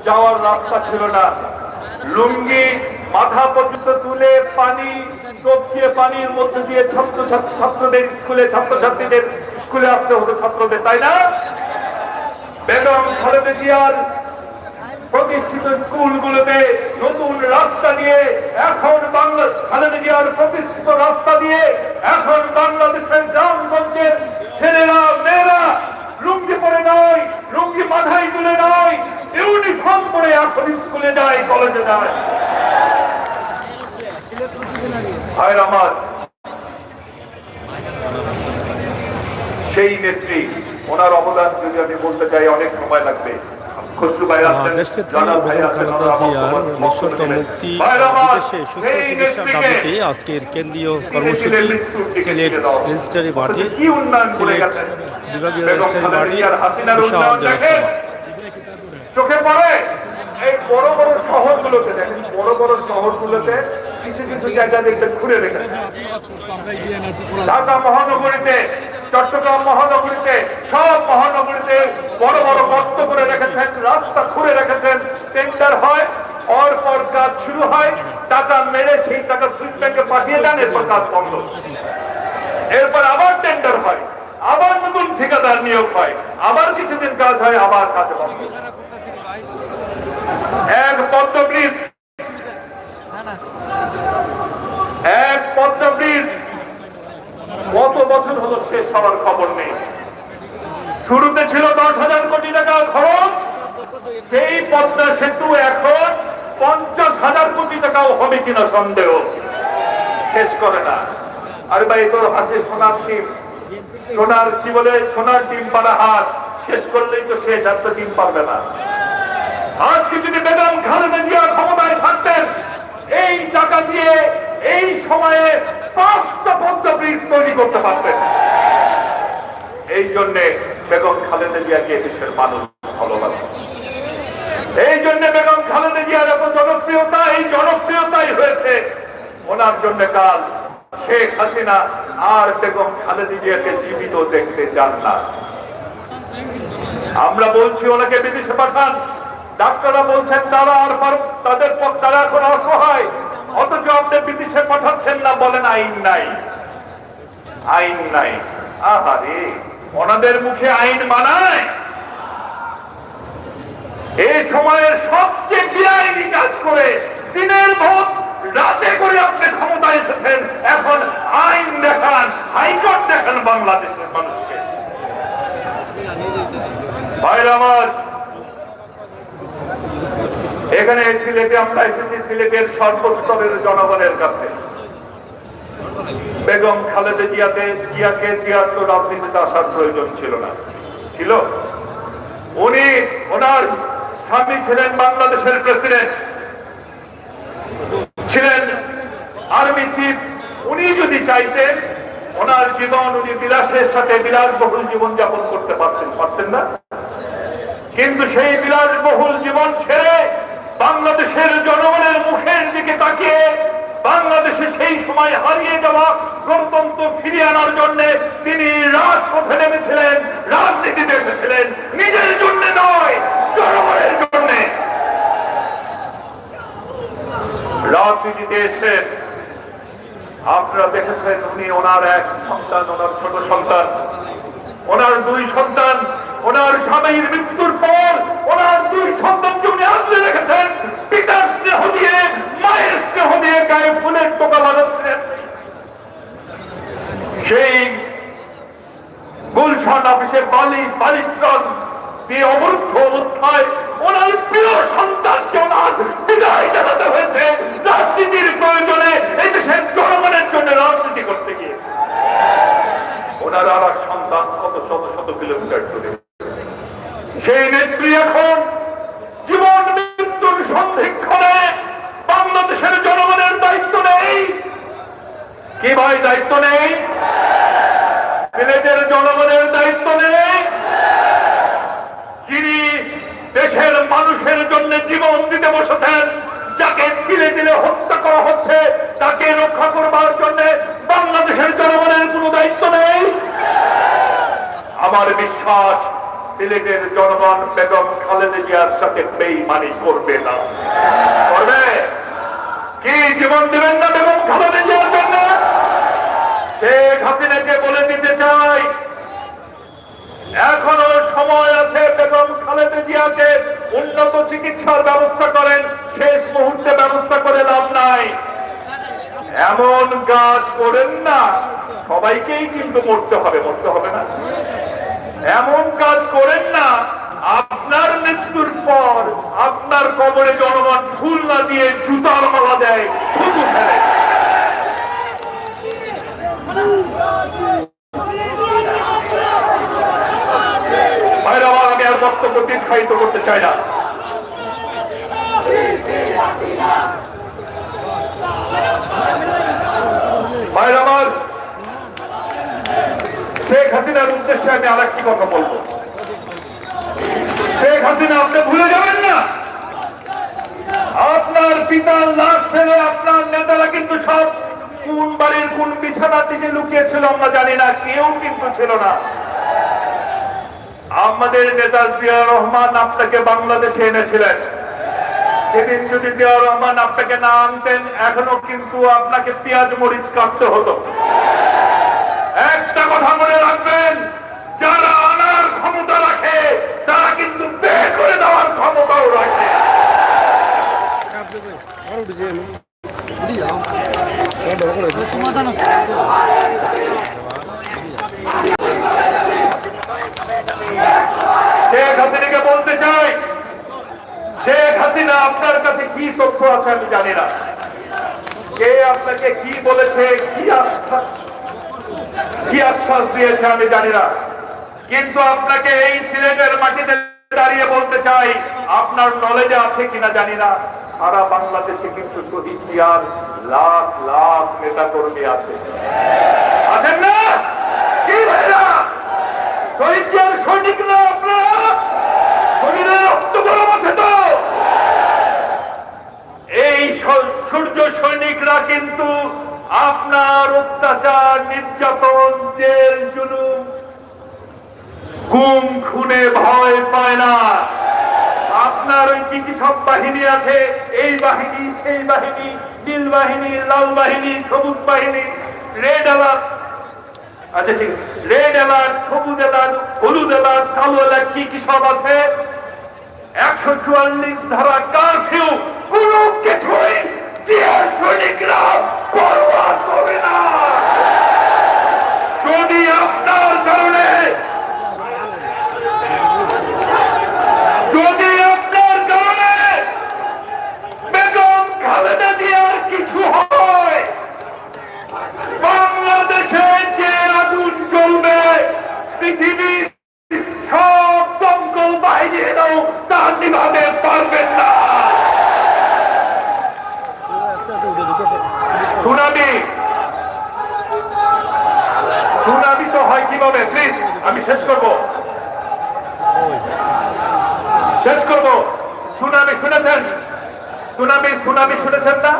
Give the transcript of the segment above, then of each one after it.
যাওয়ার রাস্তা ছিল না। লুঙ্গি মাথা পর্যন্ত তুলে পানি টপকিয়ে পানির মধ্যে দিয়ে ছাত্রদের স্কুলে ছাত্রছাত্রীদের স্কুলে আসতে হতো ছাত্রদের, তাই না? বেগম খালেদা জিয়ার প্রতিষ্ঠিত স্কুলগুলোতে নতুন রাস্তা দিয়ে এখন খালেদা জিয়ার প্রতিষ্ঠিত রাস্তা দিয়ে এখন বাংলাদেশের গ্রামগঞ্জের ছেলেরা মেয়েরা লুঙ্গি পরে নয়, লুঙ্গি মাথায় তুলে নয়, ইউনিফর্ম পরে এখন স্কুলে যায়, কলেজে যায়। ভাইরা আমার, সেই নেত্রী, ওনার অবদান যদি আমি বলতে চাই অনেক সময় লাগবে। আজকের কেন্দ্রীয় কর্মসূচি সিলেট রেজিস্ট্রারি মাঠে, সিলেট বিভাগীয় রেজিস্ট্রারি মাঠে বিশাল জনসভা। চোখে পড়ে এই বড় বড় শহরগুলোতে, দেখেন বড় বড় শহরগুলোতে কিছু কিছু জায়গা দেখতে ঘুরে রেখেছে। ঢাকা মহানগরীতে, চট্টগ্রাম মহানগরীতে, সব মহানগরীতে বড় বড় গর্ত করে রেখেছেন, রাস্তা খুঁড়ে রেখেছেন। টেন্ডার হয়, পর কাজ শুরু হয়, টাকা মেরে সেই টাকা সুইস ব্যাংকে পাঠিয়ে দেন, এরপর কাজ বন্ধ। এরপর আবার টেন্ডার হয়, আবার নতুন ঠিকাদার নিয়োগ হয়, আবার কিছুদিন কাজ হয়, আবার কাজ বন্ধ। এক পদ্মা ব্রিজ কত বছর হলো শেষ হওয়ার খবর নেই। শুরুতে ছিল 10,000 কোটি টাকা খরচ, সেই পদ্মা সেতু এখন 50,000 কোটি টাকাও হবে কিনা সন্দেহ, শেষ করে না। আরে ভাই, তোর হাসে সোনার টিম, সোনার কি বলে, সোনার টিম পাড়া হাঁস, শেষ করলেই তো শেষ, আর তো টিম পারবে না। আজকে যদি বেগম খালেদা জিয়া ক্ষমতায় থাকতেন, এই টাকা দিয়ে এই সময়ে 5টা পদ্মা ব্রিজ তৈরি করতে পারতেন। এই জন্যে বেগম খালেদা জিয়াকে দেশের মানুষ ভালোবাসে। এই জন্য বেগম খালেদা জিয়ার এত জনপ্রিয়তা, এই জনপ্রিয়তাই হয়েছে ওনার জন্য কাল শেখ হাসিনা আর বেগম খালেদা জিয়াকে জীবিত দেখতে চান না। আমরা বলছি ওনাকে বিদেশে পাঠান, ডাক্তাররা বলছেন তারা তারা এখন অসহায়, অথচ আপনি বিদেশে পাঠাচ্ছেন না, বলেন আইন নাই, আইন নাই। আহারে, ওনাদের মুখে আইন মানায়? এই সময়ের সবচেয়ে বেআইনি কাজ করে দিনের ভোট রাতে করে আপনি ক্ষমতায় এসেছেন, এখন আইন দেখান, হাইকোর্ট দেখান বাংলাদেশের মানুষকে। ভাইরা আমার, এখানে সিলেটে আমরা এসেছি সিলেটের সর্বস্তরের জনগণের কাছে। বেগম খালেদা জিয়াকে তো রাজনীতিতে আসার প্রয়োজন ছিল না, ছিল? উনি, ওনার স্বামী ছিলেন বাংলাদেশের প্রেসিডেন্ট, ছিলেন আর্মি চিফ। উনি যদি চাইতেন, ওনার জীবন উনি বিলাসের সাথে বিলাসবহুল জীবন যাপন করতে পারতেন না। কিন্তু সেই বিলাসবহুল জীবন ছেড়ে বাংলাদেশের জনগণের মুখের দিকে তাকিয়ে বাংলাদেশে সেই সময় হারিয়ে যাওয়া গণতন্ত্র ফিরিয়ে আনার জন্য তিনি রাজপথে নেমেছিলেন, রাজনীতিতে এসেছিলেন, নিজের জন্য নয়, জনগণের জন্য। রাজনীতিতে এসে আপনারা দেখেছেন উনি ওনার এক সন্তান, ওনার ছোট সন্তান, ওনার 2 সন্তান, ওনার স্বামীর মৃত্যুর পর ওনার 2 সন্তানকে উনি আগলে রেখেছেন। পিতার স্নেহ দিয়ে, মায়ের স্নেহ দিয়ে গায়ে ফুলের টোকা বানাচ্ছেন। সেই গুলশান অফিসে বালিচল দিয়ে অবরুদ্ধ অবস্থায় ওনার প্রিয় সন্তানকে ওনার বিদায় জানাতে হয়েছে রাজনীতির প্রয়োজনে, এই দেশের জনগণের জন্য রাজনীতি করতে গিয়ে। ওনার আর এক সন্তান কত শত শত কিলোমিটার দূরে। সেই নেত্রী এখন জীবন মৃত্যুর সন্ধিক্ষণে বাংলাদেশের জনগণের দায়িত্ব নেই। কি ভাই, দায়িত্ব নেই? সিলেটের জনগণের দায়িত্ব নেই? যিনি দেশের মানুষের জন্য জীবন দিতে বসেছেন, যাকে তিলে তিলে হত্যা করা হচ্ছে, তাকে রক্ষা করবার জন্য বাংলাদেশের জনগণের কোনো দায়িত্ব নেই? আমার বিশ্বাস সিলেটের জনগণ বেগম খালেদা জিয়ার সাথে বেইমানি করবে না। করবে কি? জীবন দেবেন না বেগম খালেদা জিয়ার জন্য? শেখ হাসিনাকে বলে দিতে চাই, এখনো সময় আছে। বেগম খালেদা জিয়াকে উন্নত চিকিৎসার ব্যবস্থা করেন, শেষ মুহূর্তে ব্যবস্থা করে লাভ নাই। এমন কাজ করেন না, সবাইকেই কিন্তু মরতে হবে না। এমন কাজ করেন না, আপনার মৃত্যুর পর আপনার কবরে জনগণ ফুল না দিয়ে জুতার মালা দেয়, থুতু ফেলে। ভাইরা আমার, আমি আর বক্তব্য দীর্ঘায়িত করতে চাই না। ভাইরা আমার, শেখ হাসিনার উদ্দেশ্যে আমি আর একটি কথা বলবো। শেখ হাসিনা, আপনি ভুলে যাবেন না, আপনার পিতার লাশ ফেলে আপনার নেতারা কিন্তু সব কোন বাড়ির কোন বিছানার দিকে লুকিয়েছিল আমরা জানি না, কেউ কিন্তু ছিল না। আমাদের নেতা জিয়াউর রহমান আপনাকে বাংলাদেশে এনেছিলেন। সেদিন যদি জিয়াউর রহমান আপনাকে না আনতেন, এখনো কিন্তু আপনাকে পেঁয়াজ মরিচ কাটতে হতো। একটা কথা মনে রাখবেন, যারা আনার ক্ষমতা রাখে তারা কিন্তু বের করে দেওয়ার ক্ষমতাও রাখে। শেখ হাসিনাকে বলতে চাই, শেখ হাসিনা, আপনার কাছে কি তথ্য আছে আমি জানি না, কে আপনাকে কি বলেছে, কি আশ্বাস দিয়েছে আমি জানি না, কিন্তু আপনাকে এই সিলেটের মাটিতে দাঁড়িয়ে বলতে চাই, আপনার নলেজে আছে কিনা জানি না, সারা বাংলাদেশে কিন্তু শহীদ জিয়ার লাখ লাখ নেতা কর্মী আছে, আছেন না? কি ভাইরা, শহীদ জিয়ার সৈনিক না আপনারা? শরীরে রক্ত গরম আছে তো? এই সূর্য সৈনিকরা কিন্তু আপনার অত্যাচার, নির্যাতন, জেল জুলুম, গুম খুনে ভয় পায় না। আপনার ওই কি সব বাহিনী আছে, এই বাহিনী সেই বাহিনী, নীল বাহিনী, লাল বাহিনী, সবুজ বাহিনী, রেড অ্যালার্ট, আচ্ছা ঠিক, রেড অ্যালার্ট, সবুজ অ্যালার্ট, হলুদ অ্যালার্ট, কালো অ্যালার্ট, কি সব আছে, 144 ধারা কারফিউ, কোন কিছুই জিয়ার সৈনিকরা পরোয়া করে না। যদি আপনার কারণে বেগম খালেদা জিয়ার কিছু হয়, বাংলাদেশে যে আগুন জ্বলবে, পৃথিবীর সব দমকল বাহিনীরাও তা নিভাতে পারবেন না। সুনামি তো হয় কিভাবে? প্লিজ, আমি শেষ করব। সুনামি শুনেছেন? সুনামি শুনেছেন না?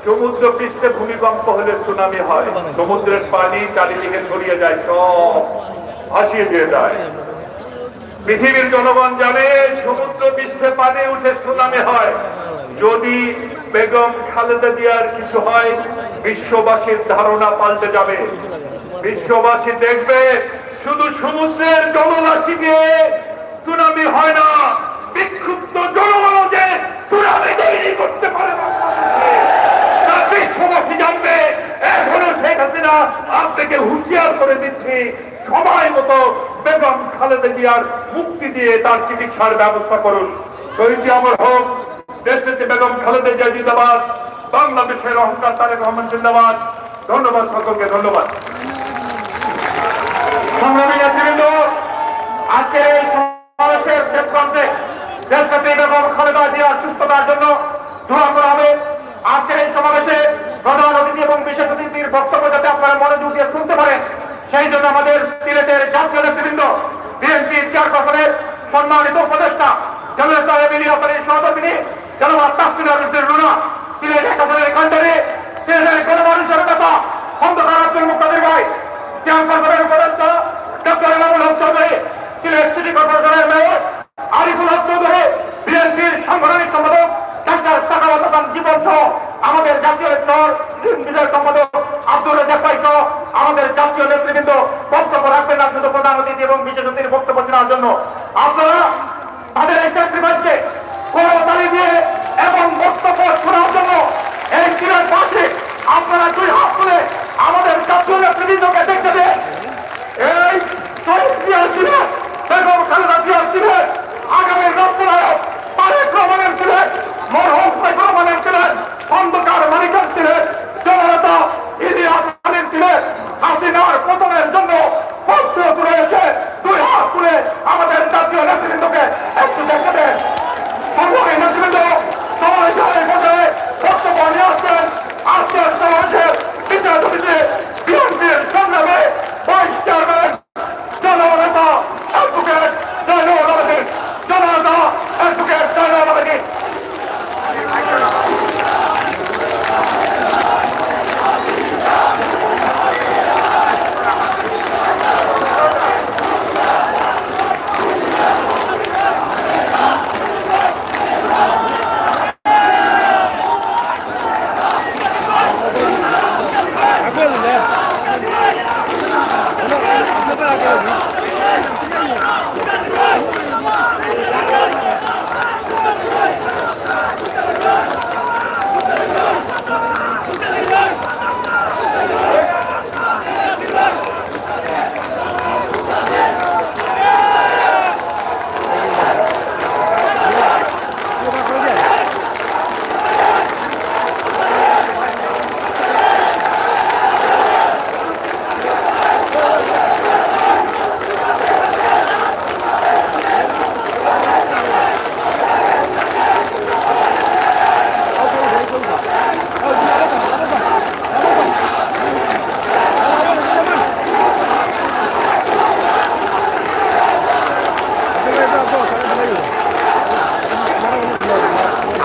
সমুদ্র পৃষ্ঠে ভূমিকম্প হলে সুনামি হয়, সমুদ্রের পানি চারিদিকে ছড়িয়ে যায়, সব ভাসিয়ে দিয়ে যায়। পৃথিবীর জনগণ জানে সমুদ্র পৃষ্ঠে পানি উঠে সুনামি হয়। যদি বেগম খালেদা জিয়ার কিছু হয়, বিশ্ববাসীর ধারণা পাল্টে যাবে। বিশ্ববাসী দেখবে শুধু সমুদ্রের জলরাশি দিয়ে সুনামি হয় না, বিক্ষুব্ধ জনগণ যে সুনামি তৈরি করতে পারে না, বিশ্ববাসী জানবে। এখনো শেখ হাসিনা আপনাকে হুঁশিয়ার করে দিচ্ছি, সময় মতো বেগম খালেদা জিয়ার মুক্তি দিয়ে তার চিকিৎসার ব্যবস্থা করুন। শহীদ জিয়া হোক, দেশটিতে বেগম খালেদা জিয়া জিন্দাবাদ, বাংলাদেশের অহংকার তারেক রহমান জিন্দাবাদ। ধন্যবাদ সকলকে, ধন্যবাদ। সংগ্রামী নেতৃবৃন্দ, আজকের এই সমাবেশের শেষ প্রান্তে দেশটাতে বেগম খালেদা জিয়ার সুস্থতার জন্য দোয়া করা হবে। আজকের এই সমাবেশে প্রধান অতিথি এবং বিশেষ অতিথির বক্তব্য যাতে আপনারা মনোযোগ দিয়ে শুনতে পারেন, সেই জন্য আমাদের সিলেটের জাতীয় নেতৃবৃন্দ, বিএনপি চেয়ারপারসনের সম্মানিত উপদেষ্টা জননেতা সাহেবের সহধর্মিনী জনবাদ তাসমিনা রুনা, সিলেট একাদশের কান্ডারি, সিলেটের গণমানুষের নেতা খন্দকার আব্দুল মুক্তাদির ভাই, চেয়ারপারসনের উপদেষ্টা ডক্টর এনামুল হক চৌধুরী, সিলেট সিটি কর্পোরেশনের মেয়র আরিফুল হক চৌধুরী, বিএনপির সাংগঠনিক সম্পাদক ডাক্তার সাখাওয়াত হাসান জীবন সহ আমাদের জাতীয় স্তর বিজয় সম্পাদক আব্দুল রাজ্জাক ভাই সহ আমাদের জাতীয় নেতৃবৃন্দ বক্তব্য রাখবেন না শুধু প্রধান অতিথি এবং বিশেষ অতিথির বক্তব্য শোনার জন্য। আপনারা তাদের এই স্যাক্রিফাইসকে করতালি দিয়ে এবং বক্তব্য শোনার জন্য এই সিলেট পাশে আপনারা দুই হাত তুলে আমাদের জাতীয় নেতৃবৃন্দকে দেখতে দেন। এই শহীদ জিয়া ছিলেন, বেগম খালেদা জিয়া ছিলেন, আগামী রাষ্ট্রনায়ক তারেক রহমানের ছিলেন, মরহুম সাইফুর রহমানের ছিলেন, খন্দকার মানিকের ছিলেন, জননেতা ইলিয়াস আলীর ছিলেন। হাসিনার পতনের জন্য প্রস্তুত রয়েছে। দুই হাত তুলে আমাদের জাতীয় নেতৃবৃন্দকে একটু দেখতে দেন। সংগ্রামী নেতৃবৃন্দ সমাবেশের পর্যায়ে বক্তব্য নিয়ে আসছেন। আজকের সমাবেশের বিশেষ অতিথি বিএনপির সংগ্রামে ভাইস চেয়ারম্যান জননেতা অ্যাডভোকেট জয়নুল আবেদিন, জননেতা অ্যাডভোকেট জয়নুল আবেদিন।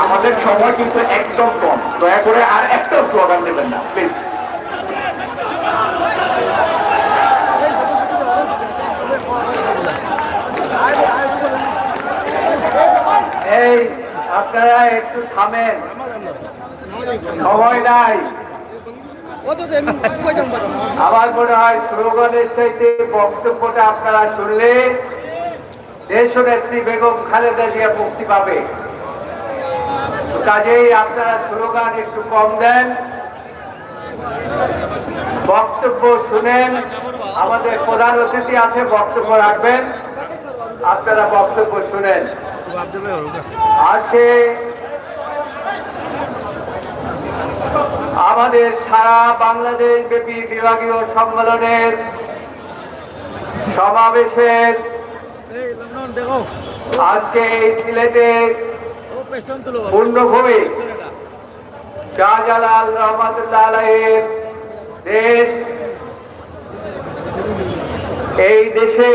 আমাদের সময় কিন্তু একদম কম, দয়া করে আর একটা স্লোগান দেবেন না প্লিজ। এই আপনারা একটু থামেন, সময় নাই। আমার মনে হয় স্লোগানের চাইতে বক্তব্যটা আপনারা শুনলে দেশনেত্রী বেগম খালেদা জিয়া মুক্তি পাবে। কাজেই আপনারা স্লোগান একটু কম দেন, বক্তব্য শুনেন। আমাদের প্রধান অতিথি আছে, বক্তব্য রাখবেন, আপনারা বক্তব্য শুনেন। আজকে আমাদের সারা বাংলাদেশ ব্যাপী বিভাগীয় সম্মেলনের সমাবেশের আজকে এই সিলেটের পূর্ণভূমি শাহজালাল রহমাতুল্লাহ আলাইহির দেশ, এই দেশে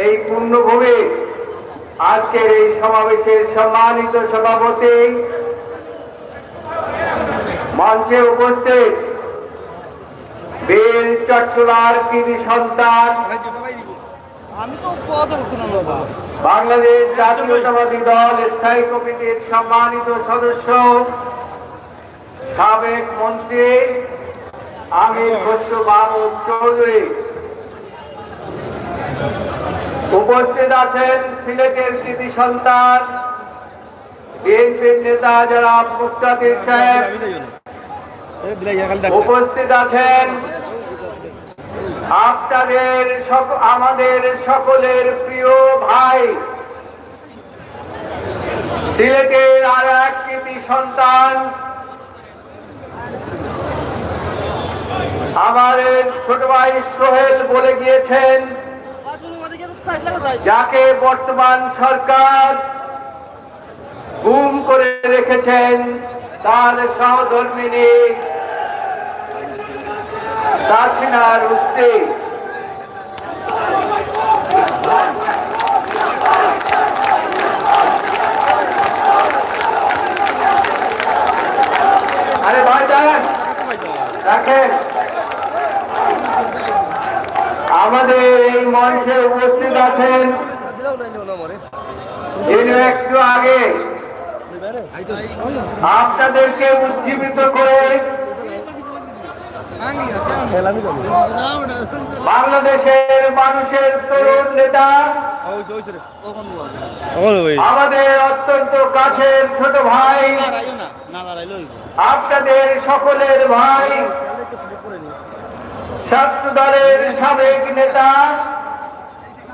এই পূর্ণভূমি আজকের এই সমাবেশের সম্মানিত সভাপতি, মঞ্চে উপস্থিত বীর চট্টলার কৃতি সন্তান, বাংলাদেশ জাতীয়তাবাদী দল স্থায়ী কমিটির সম্মানিত সদস্য, সাবেক মন্ত্রী আমির খসরু মাহমুদ চৌধুরী, উপস্থিত আছেন সিলেটের কৃতি সন্তান বিএনপির নেতা জনাব মুস্তাফিজ সাহেব, উপস্থিত আছেন আপনাদের আমাদের সকলের প্রিয় ভাই, সিলেটের আর এক কৃতি সন্তান, আমাদের ছোট ভাই সোহেল বলে গিয়েছেন, যাকে বর্তমান সরকার গুম করে রেখেছেন, তার সহধর্মিনী তাসিনার উস্তি। আরে ভাই যান রাখেন। আমাদের এই মঞ্চে উপস্থিত আছেন, যিনি একটু আগে আপনাদেরকে উজ্জীবিত করে বাংলাদেশের মানুষের তরুণ নেতা, আমাদের অত্যন্ত কাছের ছোট ভাই, আপনাদের সকলের ভাই, ছাত্র দলের সাবেক নেতা,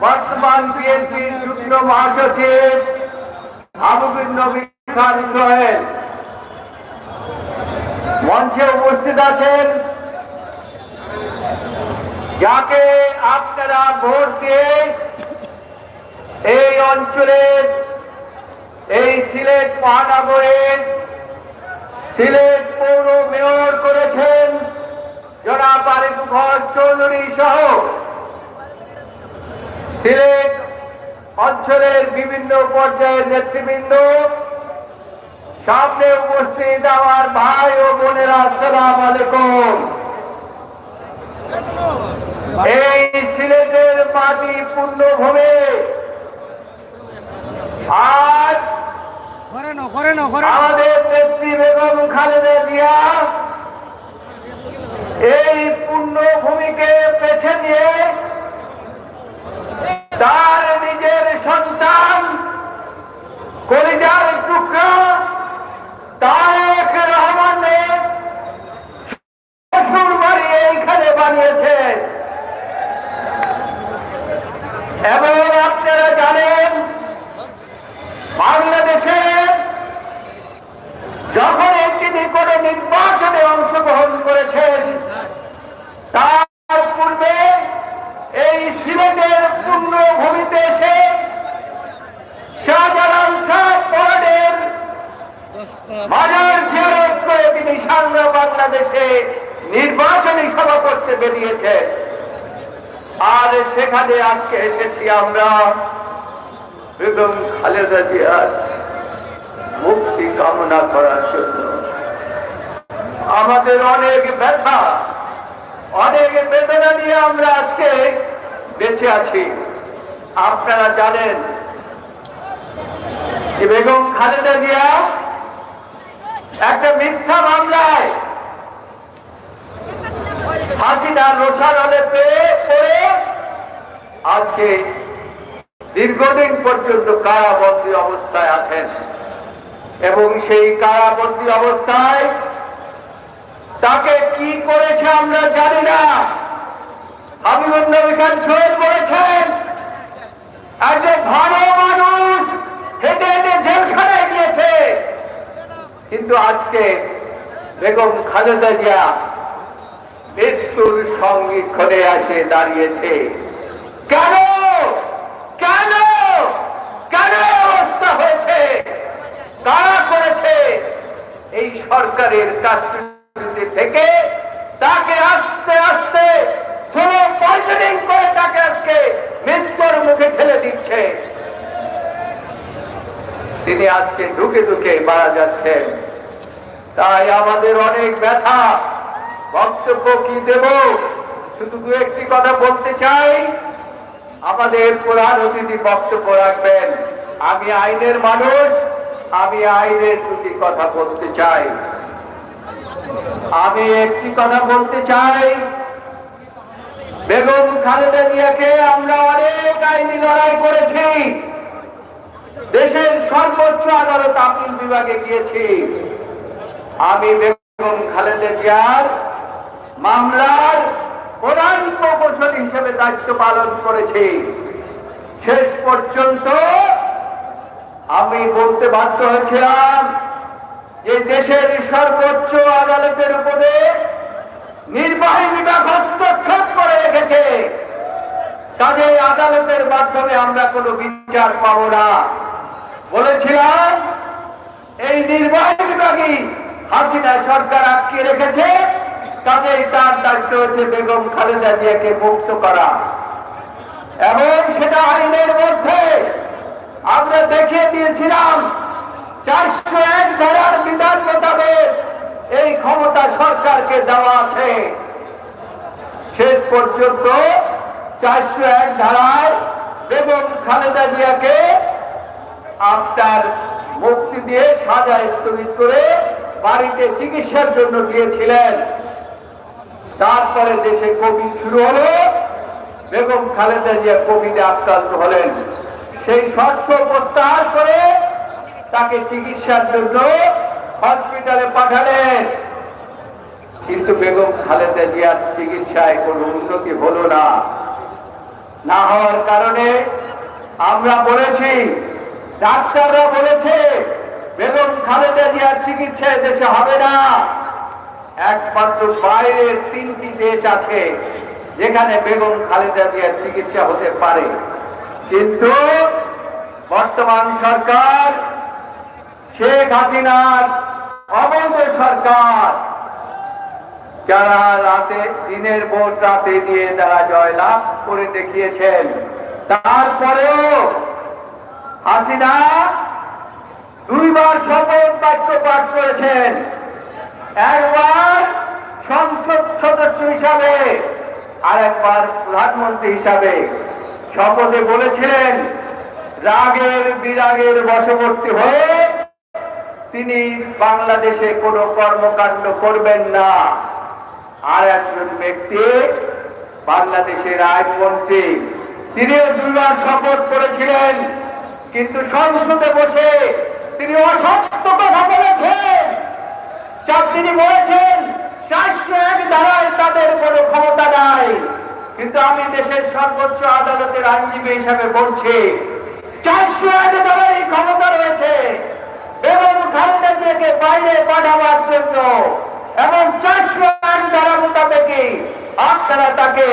বর্তমান বিএনপির যুগ্ম মহাসচিব আবুবির নবী খান সোহেল মঞ্চে উপস্থিত আছেন, যাকে আপনারা ভোট দিয়ে এই অঞ্চলের, এই সিলেট মহানগরের সিলেট পৌর মেয়র করেছেন জনাব আরিফ ঘর চৌধুরী সহ সিলেট অঞ্চলের বিভিন্ন পর্যায়ের নেতৃবৃন্দ, সামনে উপস্থিত আমার ভাই ও বোনেরা, আসসালামু আলাইকুম। এই সিলেটের মাটি পুণ্যভূমি, আর আমাদের নেত্রী বেগম খালেদা জিয়া এই পুণ্যভূমিকে বেছে নিয়ে তার নিজের সন্তান, কলিজার টুকরা তারেক রহমানের শ্বশুর বাড়ি এইখানে বানিয়েছে। এবং আপনারা জানেন, বাংলাদেশে যখন তিনি কোন নির্বাচনে অংশগ্রহণ করেছেন, তার পূর্বে এই সিলেটের পুণ্যভূমিতে এসে শাহজালাল শাহ পরাণের মাজার জিয়ারত করে তিনি সারা বাংলাদেশে নির্বাচনী সভা করতে বেরিয়েছেন। আর সেখানে আজকে এসেছি আমরা বেগম খালেদা জিয়ার মুক্তি কামনা করার জন্য। আমাদের অনেক ব্যথা, অনেক বেদনা নিয়ে আমরা আজকে বেঁচে আছি। আপনারা জানেন যে বেগম খালেদা জিয়া একটা মিথ্যা মামলায় হাসিনা রোষানলে পড়ে আজকে দীর্ঘদিন পর্যন্ত কারাবন্দী অবস্থায় আছেন। এবং সেই কারাবন্দী অবস্থায় তাকে কি করেছে আমরা জানি না। আবুল নবী খান সোহেল বলেছেন, একজন ভালো মানুষ হেঁটে হেঁটে জেলখানায় গিয়েছে, কিন্তু আজকে বেগম খালেদা জিয়া মৃত্যুর সঙ্গীক্ষণে এসে দাঁড়িয়েছে। কেন কেন কেন অবস্থা হয়েছে? কারা করেছে? এই সরকারের কাস্টডি থেকে তাকে আস্তে আস্তে স্লো পয়জনিং করে তাকে আজকে মৃত্যুর মুখে ঠেলে দিচ্ছে। তিনি আজকে ঢুকে ঢুকে মারা যাচ্ছেন। তাই আমাদের অনেক ব্যথা। বক্তব্য কি দেব? শুধু দু একটি কথা বলতে চাই। আমাদের প্রধান অতিথি বক্তব্য রাখবেন। আমি আইনের মানুষ, আমি আইনের দুটি কথা বলতে চাই। আমি একটি কথা বলতে চাই, বেগম খালেদা জিয়াকে আমরা অনেক আইনি লড়াই করেছি। দেশের সর্বোচ্চ আদালত আপিল বিভাগে গিয়েছি। আমি বেগম খালেদা জিয়ার মামলার প্রধান প্রকৌশলী হিসেবে দায়িত্ব পালন করেছি। শেষ পর্যন্ত আমি বলতে বাধ্য হয়েছিলাম যে দেশের সর্বোচ্চ আদালতের উপরে নির্বাহী বিভাগ হস্তক্ষেপ করে রেখেছে, কাজে আদালতের মাধ্যমে আমরা কোনো বিচার পাব না। বলেছিলাম এই নির্বাহী বিভাগই হাসিনা সরকার আটকে রেখেছে, কাজেই তার দায়িত্ব হচ্ছে বেগম খালেদা জিয়াকে মুক্ত করা, এবং সেটা আইনের মধ্যে আমরা দেখিয়ে দিয়েছিলাম। 401 ধারার বিধান মোতাবেক এই ক্ষমতা সরকারকে দেওয়া আছে। শেষ পর্যন্ত 401 ধারায় বেগম খালেদা জিয়াকে আপনার মুক্তি দিয়ে সাজা স্থগিত করে বাড়িতে চিকিৎসার জন্য গিয়েছিলেন। তারপরে দেশে কোভিড শুরু হলো, বেগম খালেদা জিয়া কোভিডে আক্রান্ত হলেন। সেই শর্ত প্রত্যাহার করে তাকে চিকিৎসার জন্য হসপিটালে পাঠালেন, কিন্তু বেগম খালেদা জিয়ার চিকিৎসায় কোনো উন্নতি হলো না। না হওয়ার কারণে আমরা বলেছি, ডাক্তাররা বলেছে বেগম খালেদা জিয়ার চিকিৎসা দেশে হবে না। একমাত্র বাইরের 3টি দেশ আছে যেখানে বেগম খালেদা জিয়ার চিকিৎসা হতে পারে, কিন্তু বর্তমান সরকার শেখ হাসিনার অবৈধ সরকার, যারা দিনের ভোট রাতে দিয়ে তারা জয়লাভ করে দেখিয়েছেন, তারপরেও হাসিনা 2বার শপথ বাক্য পাঠ করেছেন। একবার সংসদ সদস্য হিসাবে আর একবার প্রধানমন্ত্রী হিসাবে শপথে বলেছিলেন রাগের বিরাগের বশবর্তী হয়ে তিনি বাংলাদেশে কোনো কর্মকাণ্ড করবেন না। আর একজন ব্যক্তি বাংলাদেশের আইনমন্ত্রী, তিনিও 2বার শপথ করেছিলেন, কিন্তু সংসদে বসে তিনি অসত্য কথা বলেছেন। তিনি বলেছেন 401 ধারায় তাদের কোনো ক্ষমতা নাই, কিন্তু আমি দেশের সর্বোচ্চ আদালতের আইনজীবী হিসাবে বলছি 401 ধারায় ক্ষমতা রয়েছে এবং খালেদা জিয়াকে বাইরে পাঠাবার জন্য, এবং 401 ধারা মোতাবেকই আপনারা তাকে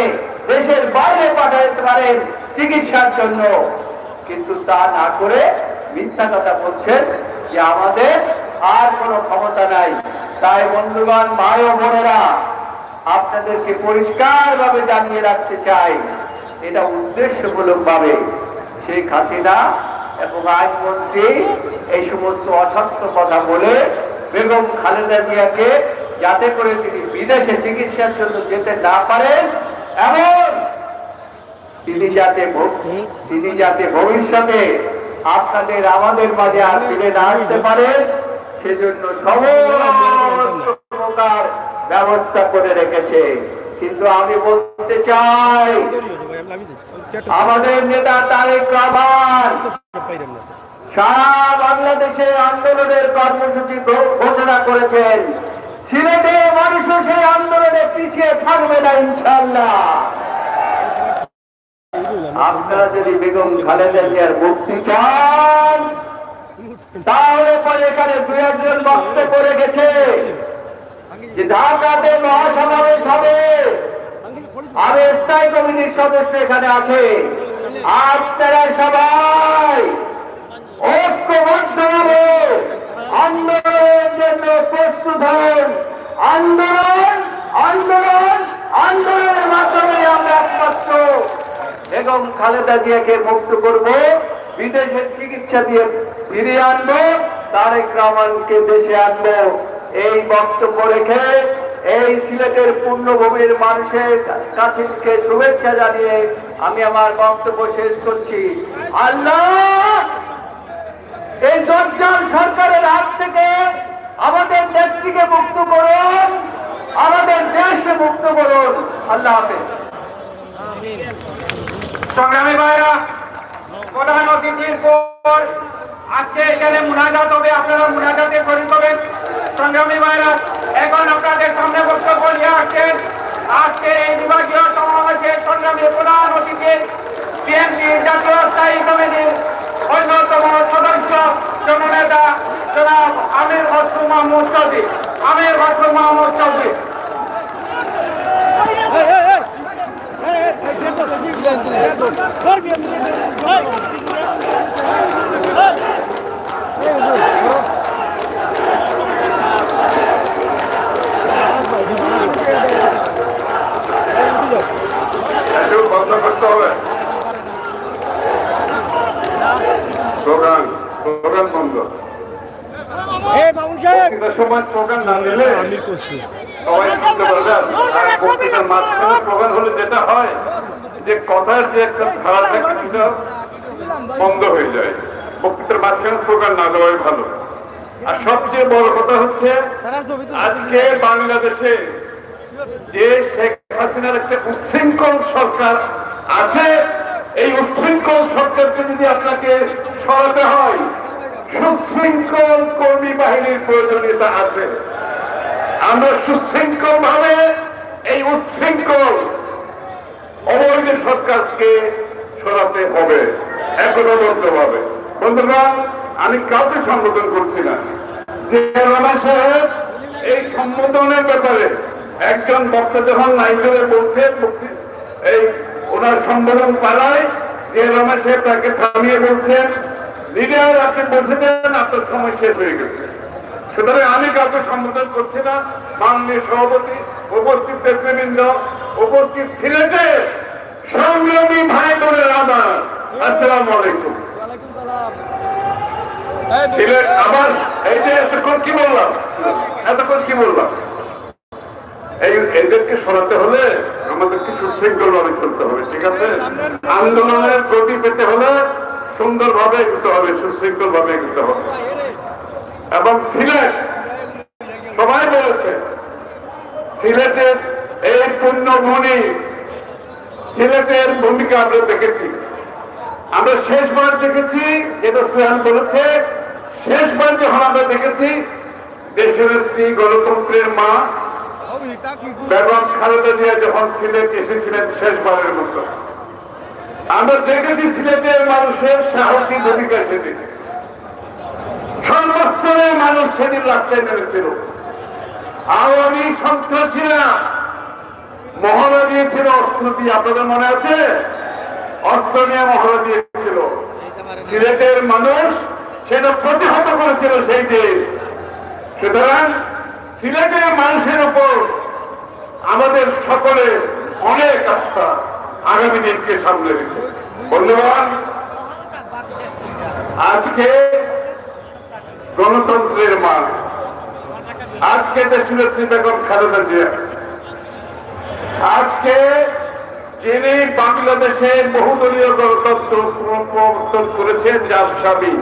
দেশের বাইরে পাঠাতে পারেন চিকিৎসার জন্য। কিন্তু তা না করে মিথ্যা কথা বলছেন যে আমাদের আর কোনো ক্ষমতা নাই। তাই বন্ধুগণ, ভাই ও বোনেরা, আপনাদেরকে পরিষ্কারভাবে জানিয়ে রাখতে চাই, এটা উদ্দেশ্যমূলক ভাবে শেখ হাসিনা এবং আইনমন্ত্রী এই সমস্ত অসত্য কথা বলে বেগম খালেদা জিয়াকে যাতে করে তিনি বিদেশে চিকিৎসার জন্য যেতে না পারেন এবং তিনি যাতে ভবিষ্যতে আপনাদের আমাদের মাঝে আর ফিরে না আসতে পারেন, সেজন্য সমস্ত প্রকার ব্যবস্থা করে রেখেছে। কিন্তু আমি বলতে চাই, আমাদের নেতা তারেক রহমান সারা বাংলাদেশে আন্দোলনের কর্মসূচি ঘোষণা করেছেন। সিলেটের মানুষও সেই আন্দোলনে পিছিয়ে থাকবে না ইনশাআল্লাহ। আপনারা যদি বেগম খালেদা জিয়ার মুক্তি চান, তাহলে পরে এখানে 2-1 বক্তব্য করে গেছে যে ঢাকাতে মহাসমাবেশ হবে, আর স্থায়ী কমিটির সদস্য এখানে আছে। আপনারা সবাই ঐক্যবদ্ধভাবে আন্দোলনের জন্য প্রস্তুত হন। আন্দোলন আন্দোলন আন্দোলনের মাধ্যমে আমরা একমাত্র বেগম খালেদা জিয়াকে মুক্ত করব, বিদেশের চিকিৎসা দিয়ে ফিরিয়ে আনবো, তারেক রহমানকে দেশে আনবো। এই বক্তব্য রেখে এই সিলেটের পূর্ণভূমির মানুষের কাছে শুভেচ্ছা জানিয়ে আমি আমার বক্তব্য শেষ করছি। আল্লাহ এই দজ্জাল সরকারের হাত থেকে আমাদের নেত্রীকে মুক্ত করুন, আমাদের দেশকে মুক্ত করুন। আল্লাহ হাফেজ। সংগ্রামী ভাইরা, প্রধান অতিথির পর আজকে এখানে মুনাজাত হবে, আপনারা মুনাজাতে শরীক হবেন। সংগ্রামী ভাইরা, এখন আপনাদের সামনে বক্তব্য নিয়ে আসছেন আজকে এই বিভাগীয় সমাবেশের সংগ্রামী প্রধান অতিথি, বিএনপি জাতীয় স্থায়ী কমিটির অন্যতম সদস্য জননেতা জনাব আমির খসরু মাহমুদ চৌধুরী। আমির খসরু মাহমুদ চৌধুরী। বন্ধ করতে হবে স্লোগান বন্ধ। সময় স্লোগান না দিলে সবাই বুঝতে পারবেন। আর বক্তৃতার মাঝখানে স্লোগান হলে যেটা হয়, যে কথার যে একটা ধারা থাকে সেটা বন্ধ হয়ে যায়। বক্তৃতার মাঝখানে স্লোগান না দেওয়াই ভালো। আর সবচেয়ে বড় কথা হচ্ছে আজকে বাংলাদেশে যে শেখ হাসিনার একটা উচ্ছৃঙ্খল সরকার আছে, এই উচ্ছৃঙ্খল সরকারকে যদি আপনাকে সরাতে হয়, সুশৃঙ্খল কর্মী বাহিনীর প্রয়োজনীয়তা আছে। আমরা সুশৃঙ্খল ভাবে এই উচ্ছৃঙ্খল অবৈধ সরকারকে সরাতে হবে একতাবদ্ধভাবে। বন্ধুগণ, আমি কাউকে সম্বোধন করছি না। যে রহমান সাহেব এই সম্বোধনের ব্যাপারে একজন বক্তা যখন লাইব্রেরি বলছেন, এই ওনার সম্বোধন পাড়ায় যে রহমান সাহেব তাকে থামিয়ে বলছেন, লিডার আপনি বসে দেন, আপনার সময় শেষ হয়ে গেছে। সুতরাং আমি কাউকে সম্বোধন করছি না। মাননীয় সভাপতি, উপস্থিত নেতৃবৃন্দ, উপস্থিত সিলেটের সংগ্রামী ভাই বোনের আমার আসসালামু আলাইকুম। সিলেট আবার এই যে এতক্ষণ কি বললাম, এই এদেরকে সরাতে হলে আমাদেরকে সুশৃঙ্খল ভাবে চলতে হবে, ঠিক আছে? আন্দোলনের গতি পেতে হলে সুন্দরভাবে এগোতে হবে, সুশৃঙ্খল ভাবে এগোতে হবে। এবং সিলেট সবাই বলেছে, সিলেটের এই পুণ্যভূমি, সিলেটের ভূমিকা আমরা দেখেছি। আমরা শেষবার দেখেছি, যেটা সুহান বলেছে, শেষবার যখন আমরা দেখেছি দেশের একটি গণতন্ত্রের মা বেগম খালেদা জিয়া যখন সিলেট এসেছিলেন শেষবারের মতো, আমরা দেখেছি সিলেটের মানুষের সাহসী ভূমিকা সেদিন। সর্বস্তরের মানুষ সেদিন রাস্তায় নেমেছিল। আওয়ামী সন্ত্রাসীরা মহড়া দিয়েছিল অস্ত্র দিয়ে, আপনাদের মনে আছে? অস্ত্র নিয়ে মহড়া দিয়েছিল। সিলেটের মানুষ সেটা প্রতিহত করেছিল সেই দিন। সুতরাং সিলেটের মানুষের উপর আমাদের সকলের অনেক আস্থা আগামী দিনকে সামনে রেখে। বন্ধুগণ, আজকে গণতন্ত্রের মান, আজকে দেশনেত্রী বেগম খালেদা জিয়া, আজকে যিনি বাংলাদেশের বহুদলীয় গণতন্ত্র প্রবর্তন করেছেন, যার স্বামী,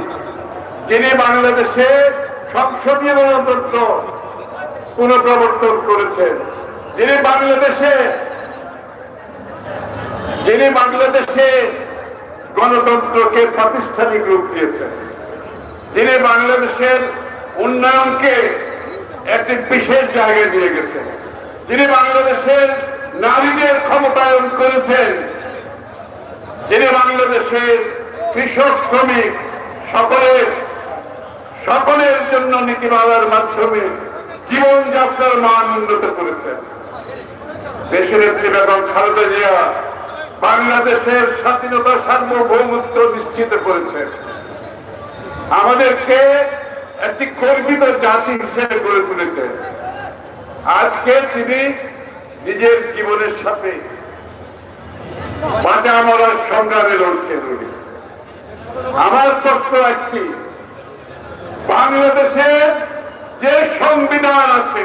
যিনি বাংলাদেশে সংসদীয় গণতন্ত্র পুনঃপ্রবর্তন করেছেন, যিনি বাংলাদেশে গণতন্ত্রকে প্রাতিষ্ঠানিক রূপ দিয়েছেন, যিনি বাংলাদেশের উন্নয়নকে একটি বিশেষ জায়গায় দিয়ে গেছেন, যিনি বাংলাদেশের নারীদের ক্ষমতায়ন করেছেন, যিনি বাংলাদেশের কৃষক শ্রমিক সকলের জন্য নীতিমালার মাধ্যমে জীবনযাত্রার মান উন্নত করেছেন। দেশের নেত্রী বেগম খালেদা জিয়া বাংলাদেশের স্বাধীনতা সার্বভৌমত্ব নিশ্চিত করেছেন, আমাদেরকে একটি গর্বিত জাতি হিসেবে গড়ে তুলেছেন। আজকে তিনি নিজের জীবনের সাথে বাঁচা মরার সংগ্রামে লড়ছেন। আমার প্রশ্ন একটি, বাংলাদেশের যে সংবিধান আছে,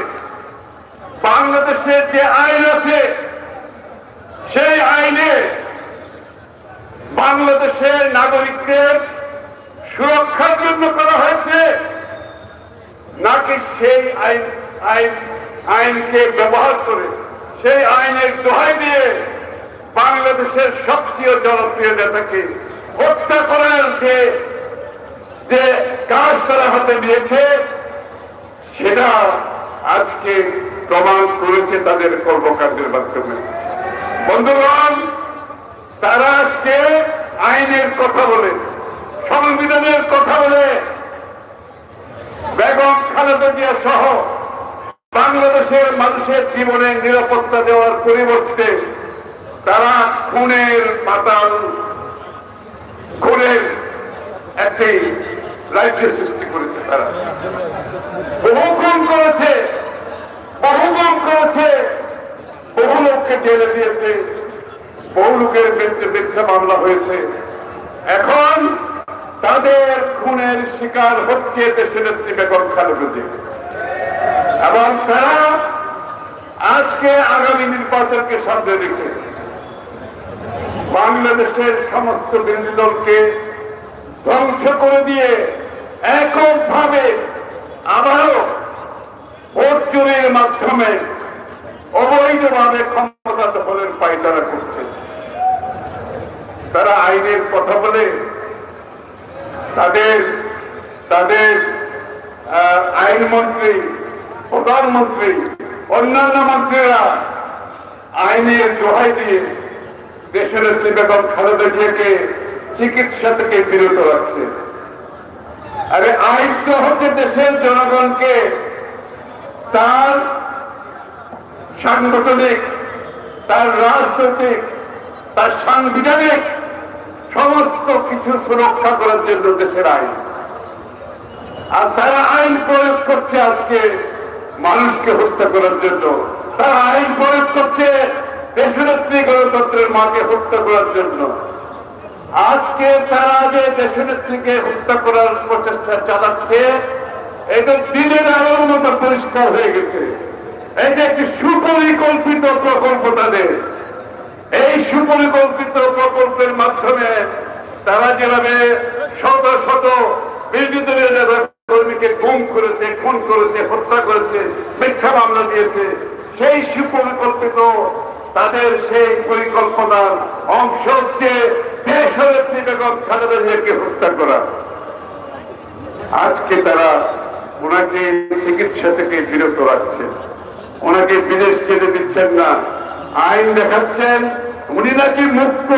বাংলাদেশের যে আইন আছে, সেই আইনে বাংলাদেশের নাগরিকদের সুরক্ষার জন্য করা হয়েছে, নাকি সেই আইনকে ব্যবহার করে, সেই আইনের দোহাই দিয়ে বাংলাদেশের সবচেয়ে জনপ্রিয় নেতাকে হত্যা করার যে কাজ তারা হাতে নিয়েছে, সেটা আজকে প্রমাণ করেছে তাদের কর্মকাণ্ডের মাধ্যমে। বন্ধুগণ, তারা আজকে আইনের কথা বলে, সংবিধানের কথা বলে বেগম খালেদা জিয়া সহ বাংলাদেশের মানুষের জীবনে নিরাপত্তা দেওয়ার পরিবর্তে তারা খুনের একটি রাজ্য সৃষ্টি করেছে। তারা বহু খুন করেছে, বহু লোককে জেলে দিয়েছে, বহু লোকের বিরুদ্ধে মিথ্যা মামলা হয়েছে। এখন তাদের খুনের শিকার হচ্ছে দেশনেত্রী বেগম খালেদা জিয়া, এবং তারা আজকে আগামী নির্বাচনকে সামনে রেখে বাংলাদেশের সমস্ত বিরোধী দলকে ধ্বংস করে দিয়ে এককভাবে আবারও ভোট চুরির মাধ্যমে অবৈধভাবে ক্ষমতা দখলের পায়তারা করছে। তারা আইনের কথা বলে তাদের তাদের আইনমন্ত্রী, প্রধানমন্ত্রী, অন্যান্য মন্ত্রীরা আইনের দোহাই দিয়ে দেশনেত্রী বেগম খালেদা জিয়াকে চিকিৎসা থেকে বিরত রাখছে। আরে আইন তো হচ্ছে দেশের জনগণকে তার সাংগঠনিক, তার রাজনৈতিক, তার সাংবিধানিক সমস্ত কিছু সুরক্ষা করার জন্য দেশের আইন। আর তারা আইন প্রয়োগ করছে আজকে মানুষকে হত্যা করার জন্য। তারা আইন প্রয়োগ করছে দেশনেত্রী গণতন্ত্রের মাকে হত্যা করার জন্য। আজকে তারা যে দেশনেত্রীকে হত্যা করার প্রচেষ্টা চালাচ্ছে, এটা দিনের আলোর মতো পরিষ্কার হয়ে গেছে। এটা একটি সুপরিকল্পিত প্রকল্প তাদের। এই সুপরিকল্পিত প্রকল্পের মাধ্যমে তারা যেভাবে শত শত বিরোধী দলীয় নেতা কর্মীকে গুম করেছে, খুন করেছে, হত্যা করেছে, মিথ্যা মামলা দিয়েছে, সেই সুপরিকল্পিত তাদের সেই পরিকল্পনার অংশ হচ্ছে দেশনেত্রী বেগম খালেদা জিয়াকে হত্যা করা। আজকে তারা ওনাকে চিকিৎসা থেকে বিরত রাখছে, ওনাকে বিদেশ যেতে দিচ্ছেন না, আইন দেখাচ্ছেন উনি নাকি মুক্ত।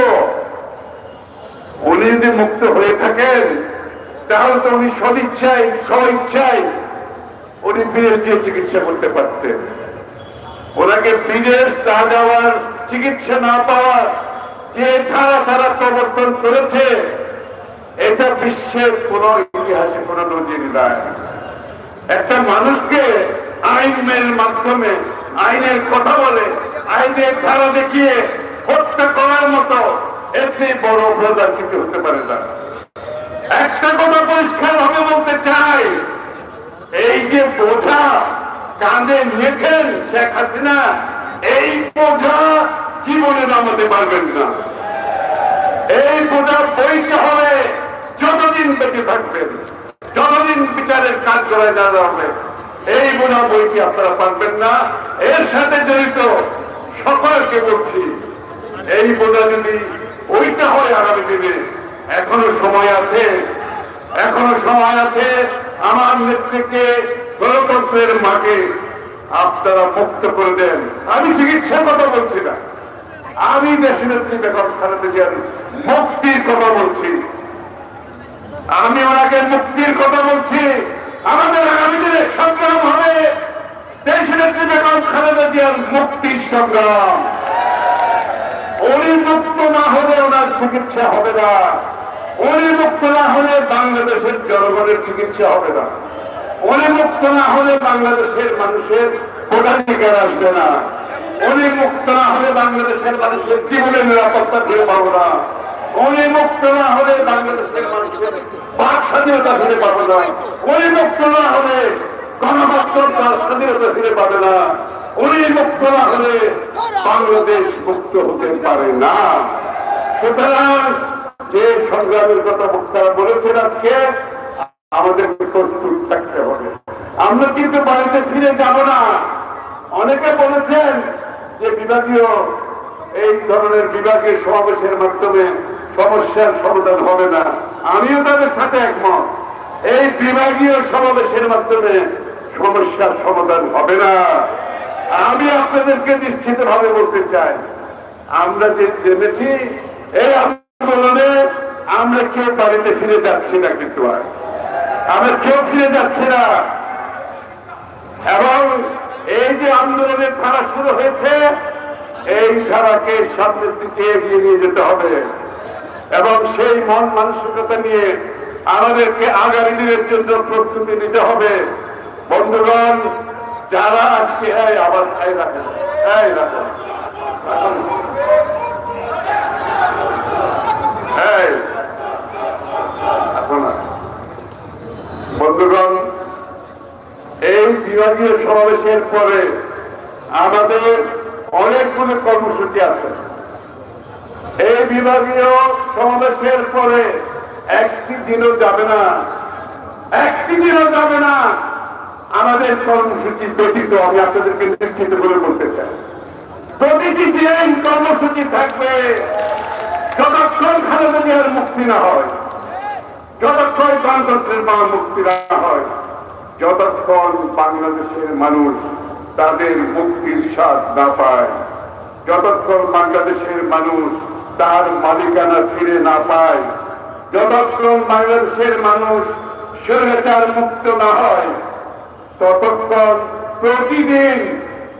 উনি যদি মুক্ত হয়ে থাকেন তাহলে তো উনি সদিচ্ছায় স্বইচ্ছায় উনি বিদেশ দিয়ে চিকিৎসা করতে পারতেন। ওনাকে বিদেশ না যাওয়ার, চিকিৎসা না পাওয়ার যে ধারা তারা প্রবর্তন করেছে, এটা বিশ্বের কোন ইতিহাসে কোন নজির নাই। একটা মানুষকে আইনের মাধ্যমে, আইনের কথা বলে, আইনের ধারা দেখিয়ে হত্যা করার মতো এতে বড় অপরাধ আর কিছু হতে পারে না। একটা কথা পরিষ্কার ভাবে বলতে চাই, এই যে বোঝা কাঁধে নিয়েছেন শেখ হাসিনা, এই বোঝা জীবনে নামাতে পারবেন না। এই বোঝা বইতে হবে যতদিন বেঁচে থাকবেন, যতদিন বিচারের কাজ করা যাওয়া হবে, এই বোঝা বইতে আপনারা পারবেন না। এর সাথে জড়িত সকলকে বলছি, এই বোঝা যদি ওইটা হয় আগামী দিনে, এখনো সময় আছে, এখনো সময় আছে। আমার নেত্রীকে গণতন্ত্রের মাকে আপনারা মুক্ত করে দেন। আমি চিকিৎসার কথা বলছি না, আমি দেশনেত্রী বেগম খালেদা জিয়ার মুক্তির কথা বলছি। আমি ওনাকে মুক্তির কথা বলছি। আমাদের আগামী দিনে সংগ্রাম হবে দেশনেত্রী বেগম খালেদা জিয়ার মুক্তির সংগ্রাম। উনি মুক্ত না হলে ওনার চিকিৎসা হবে না। উনি মুক্ত না হলে বাংলাদেশের জনগণের চিকিৎসা হবে না। উনি মুক্ত না হলে বাংলাদেশের মানুষের ভোটাধিকার আসবে না। উনি মুক্ত না হলে বাংলাদেশের মানুষের জীবনের নিরাপত্তা ফিরে পাবো না। উনি মুক্ত না হলে বাংলাদেশের মানুষের বাক স্বাধীনতা ফিরে পাবো না। উনি মুক্ত না হলে গণতন্ত্র তার স্বাধীনতা ফিরে পাবে না। উনি মুক্ত না হলে বাংলাদেশ মুক্ত হতে পারে না। সুতরাং যে সংগ্রামের কথা বক্তারা বলেছেন আজকে, আমাদের প্রস্তুত থাকতে হবে। আমরা কিন্তু বাড়িতে ফিরে যাব না। অনেকে বলেছেন যে বিভাগীয় এই ধরনের বিভাগীয় সমাবেশের মাধ্যমে সমস্যার সমাধান হবে না। আমিও তাদের সাথে একমত। এই বিভাগীয় সমাবেশের মাধ্যমে সমস্যার সমাধান হবে না। আমি আপনাদেরকে নিশ্চিতভাবে বলতে চাই, আমরা যে নেমেছি এই আন্দোলনে, আমরা কেউ বাড়িতে ফিরে যাচ্ছি না, কিন্তু আমরা কেউ ফিরে যাচ্ছি না। এবং এই যে আন্দোলনের ধারা শুরু হয়েছে, এই ধারাকে সামনের দিকে এগিয়ে নিয়ে যেতে হবে এবং সেই মন মানসিকতা নিয়ে আমাদেরকে আগামী দিনের জন্য প্রস্তুতি নিতে হবে। বন্ধুগণ, যারা আজকে আবার বন্ধুগণ, এই বিভাগীয় সমাবেশের পরে আমাদের অনেকগুলো কর্মসূচি আছে। এই বিভাগীয় সমাবেশের পরে একটি দিনও যাবে না, একটি দিনও যাবে না আমাদের কর্মসূচি ব্যতীত। আমি আপনাদেরকে নিশ্চিত করে বলতে চাই, প্রতিটি দিন কর্মসূচি থাকবে যতক্ষণ খালেদা জিয়ার মুক্তি না হয়, যতক্ষণ গণতন্ত্রের মুক্তি না হয়, যতক্ষণ বাংলাদেশের মানুষ তাদের মুক্তির স্বাদ না পায়, যতক্ষণ বাংলাদেশের মানুষ তার মালিকানা ফিরে না পায়, যতক্ষণ বাংলাদেশের মানুষ স্বৈরাচার মুক্ত না হয়, ততক্ষণ প্রতিদিন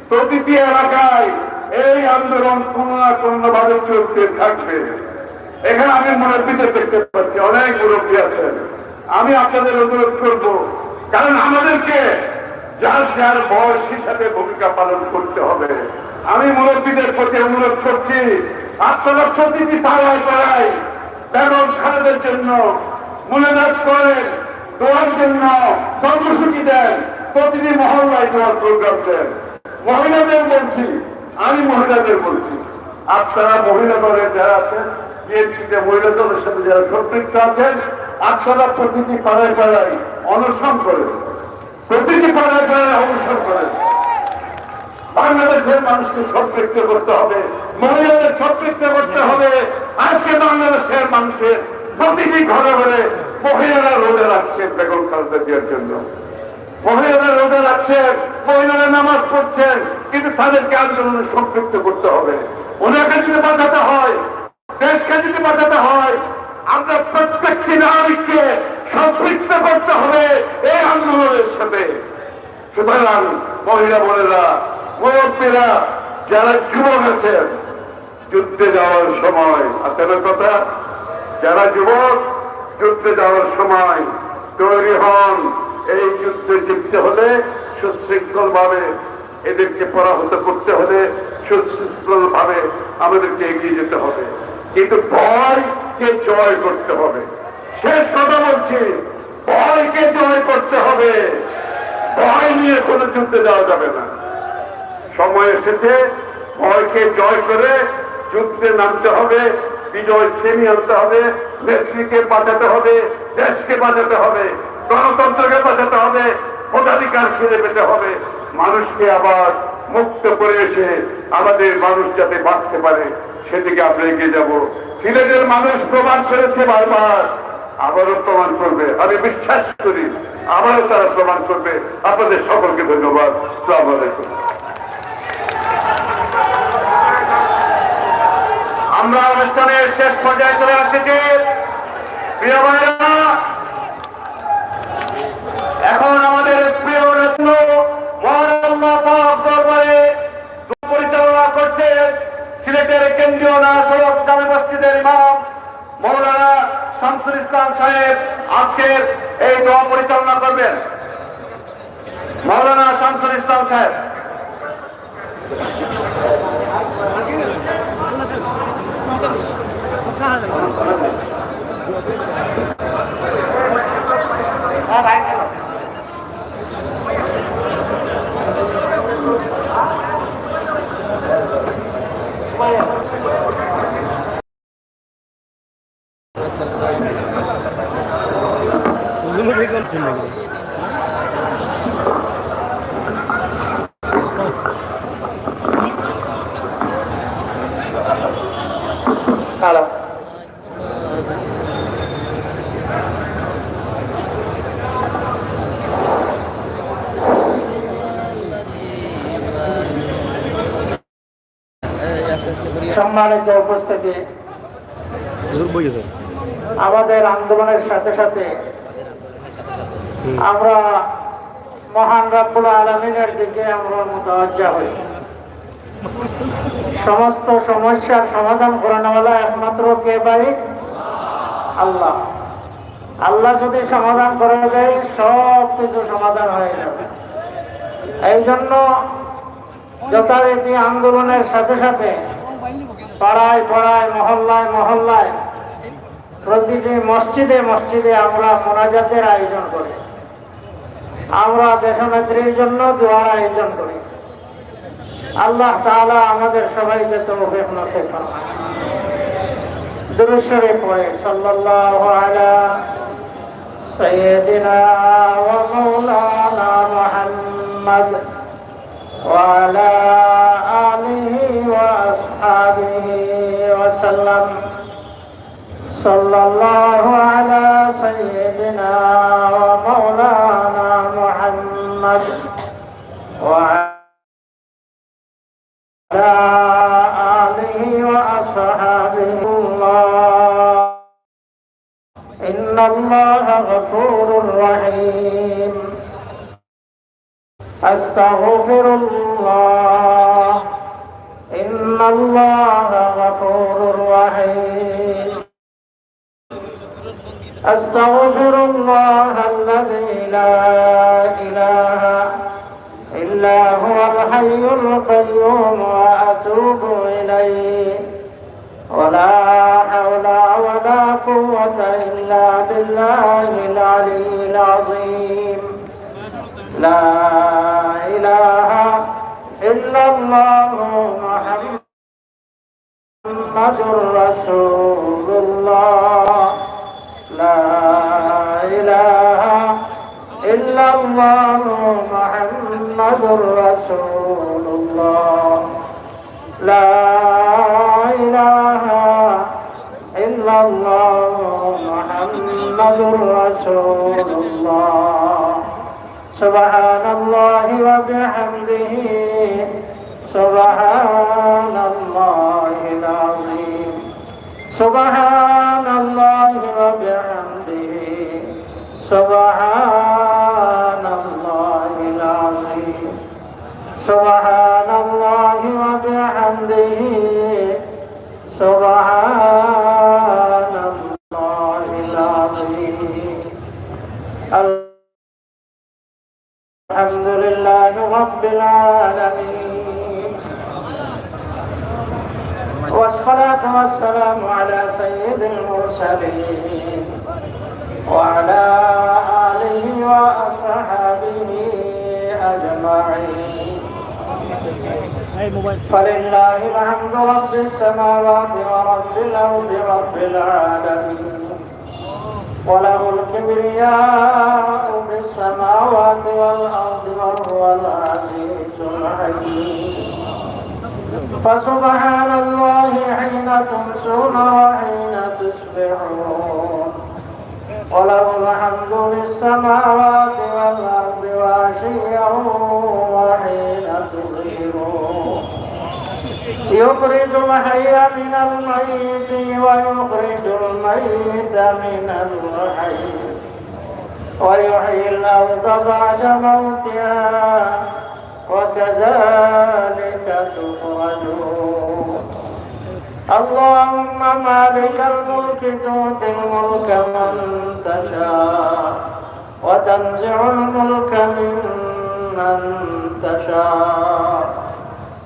প্রতিটি এলাকায় এই আন্দোলন কোনো না কোনো ভাবে চলতে থাকবে। এখানে আমি মুরব্বীদের দেখতে পাচ্ছি, অনেক মুরব্বী আছেন। আমি আপনাদের অনুরোধ করব, কারণ আমাদেরকে যার যার বয়স হিসাবে ভূমিকা পালন করতে হবে। আমি মুরব্বীদের প্রতি অনুরোধ করছি, আপনারা প্রতিটি পাড়ায় পাড়ায় বেগম খালেদার জন্য মুনাজাত করেন, দোয়ার জন্য কর্মসূচি দেন, প্রতিটি মহল্লায় দোয়ার প্রোগ্রাম দেন। মহিলাদের বলছি, আমি মহিলাদের বলছি, আপনারা মহিলা দলের যারা আছেন, বিএনপিতে মহিলা দলের সাথে যারা সম্পৃক্ত আছেন, আপনারা প্রতিটি পাড়ায় পাড়ায় অনশন করেন, প্রতিটি পাড়ায় পাড়ায় অনশন করেন। বাংলাদেশের মানুষকে সম্পৃক্ত করতে হবে, মহিলাদের সম্পৃক্ত করতে হবে। আজকে বাংলাদেশের মানুষের প্রতিটি ঘরে ঘরে মহিলারা রোজা রাখছেন বেগম খালেদা জিয়ার জন্য, মহিলারা রোজা রাখছেন, মহিলারা নামাজ পড়ছেন, কিন্তু তাদেরকে আন্দোলনে সম্পৃক্ত করতে হবে। ওনাকে যদি বাঁচাতে হয়, দেশকে যদি বাঁচাতে হয়, আমরা প্রত্যেকটি নাগরিককে সম্পৃক্ত করতে হবে এই আন্দোলনের সাথে। সুতরাং মহিলা বোনেরা, মুরব্বীরা, যারা যুবক আছেন, যুদ্ধে যাওয়ার সময় আছে না কথা, যারা যুবক যুদ্ধে যাওয়ার সময় তৈরি হন। এই যুদ্ধে জিততে হলে সুশৃঙ্খল ভাবে, এদেরকে পরাহত করতে হলে সুশৃঙ্খল ভাবে আমাদেরকে এগিয়ে যেতে হবে, কিন্তু ভয়কে জয় করতে হবে। শেষ কথা বলছি, ভয়কে জয় করতে হবে। ভয় নিয়ে কোনো যুদ্ধে যাওয়া যাবে না। সময় এসেছে ভয়কে জয় করে যুদ্ধে নামতে হবে, বিজয় ছিনিয়ে আনতে হবে, নেত্রীকে বাঁচাতে হবে, দেশকে বাঁচাতে হবে, গণতন্ত্রকে বাঁচাতে হবে, ভোটাধিকার ফিরে পেতে হবে, মানুষকে আবার মুক্ত করে এসে আমাদের মানুষ যাতে বাঁচতে পারে সেদিকে আমরা এগিয়ে যাব। সিলেটের মানুষ প্রমাণ করেছে বারবার, আবারও প্রমাণ করবে, আমি বিশ্বাস করি আবারও তারা প্রমাণ করবে। আপনাদের সকলকে ধন্যবাদ। আসসালামু আলাইকুম। আমরা অনুষ্ঠানের শেষ পর্যায়ে চলে আসছি। প্রিয় ভাইরা, এখন আমাদের প্রিয় রত্ন মহারাল্লাহ পাক দরবারে পরিচালনা করছে সিলেটের কেন্দ্রীয় সড়ক জামে মসজিদের ইমাম মৌলানা শামসুল ইসলাম সাহেব আজকের এই দোয়া পরিচালনা করবেন। মৌলানা শামসুল ইসলাম সাহেব। হ্যালো, সম্মানিত উপস্থিতি, আমাদের আন্দোলনের সাথে সাথে আমরা মহান রব্বুল আলামিনের দিকে আমরা মুতাওয়াজ্জা হই। সমস্ত সমস্যার সমাধান করানোওয়ালা একমাত্র কে ভাই? আল্লাহ। আল্লাহ যদি সমাধান করে দেয় সব কিছু সমাধান হয়ে যাবে। এই জন্য যথারীতি আন্দোলনের সাথে সাথে পাড়ায় পাড়ায়, মহল্লায় মহল্লায়, প্রতিটি মসজিদে মসজিদে আমরা মোনাজাতের আয়োজন করি। আমরা দেশনেত্রীর জন্য দোয়ার আয়োজন করি। আল্লাহ তাআলা আমাদের সবাইকে তৌফিক নসিব ফরমান। दुरूद शरीफ पढ़े सल्लल्लाहु अला सय्यदिना व मौलाना मुहम्मद व अला आलिहि व अस्हाबिहि व सल्लम सल्लल्लाहु अला सय्यदिना व मौलाना मुहम्मद व अला आलिहि व अस्हाबिहि إن الله غفور رحيم أستغفر الله إن الله غفور رحيم أستغفر الله الذي لا إله إلا هو الحي القيوم وأتوب إليه ولا حول ولا قوة إلا بالله العلي العظيم لا إله إلا الله محمد رسول الله لا إله إلا الله محمد رسول الله لا إله إلا الله محمد رسول الله سبحان الله وبحمده سبحان الله العظيم سبحان الله وبحمده سبحان الله العظيم سبحان الله وبحمده سبحان الله العظيم الحمد لله رب العالمين والصلاة والسلام على سيد المرسلين وعلى آله وأصحابه أجمعين فلله الحمد رب السماوات ورب الأرض رب العالمين وله الكبرياء في السماوات والأرض وهو العزيز الحكيم فسبحان الله حين تمسون وحين تصبحون وله الحمد في السماوات والأرض وعشيا وحين تظهرون يخرج الحي من الميت ويخرج الميت من الحي ويحيي الأرض بعد موتها وكذلك تخرجون اللهم مالك الملك تؤتي الملك من تشاء وتنزع الملك ممن تشاء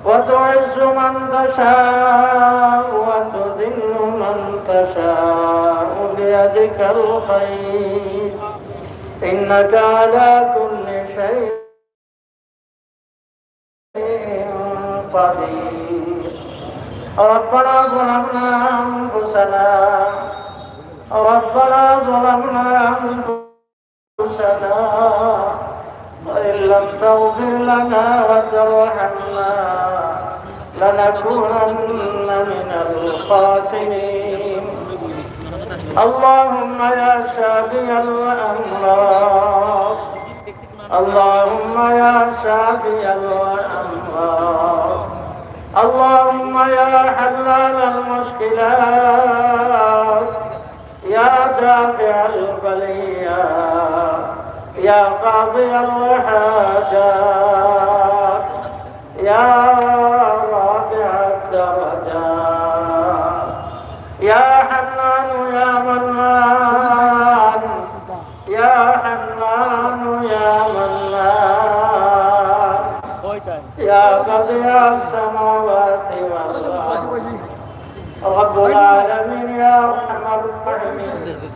وتعز من تشاء وتذل من تشاء بيدك الخير إنك على كل شيء قدير ربنا ظلمنا أنفسنا وإن لم تغفر لنا وترحمنا لنكونن من الخاسرين اللهم يا شافي الأمراض اللهم يا شافي الأمراض اللهم يا حلال المشكلات يا دافع البليات يا قاضي الحاجات يا رافع الدرجات يا حنان يا منان يا حنان يا منان يا بديع السماوات والأرض رب العالمين يا أرحم الراحمين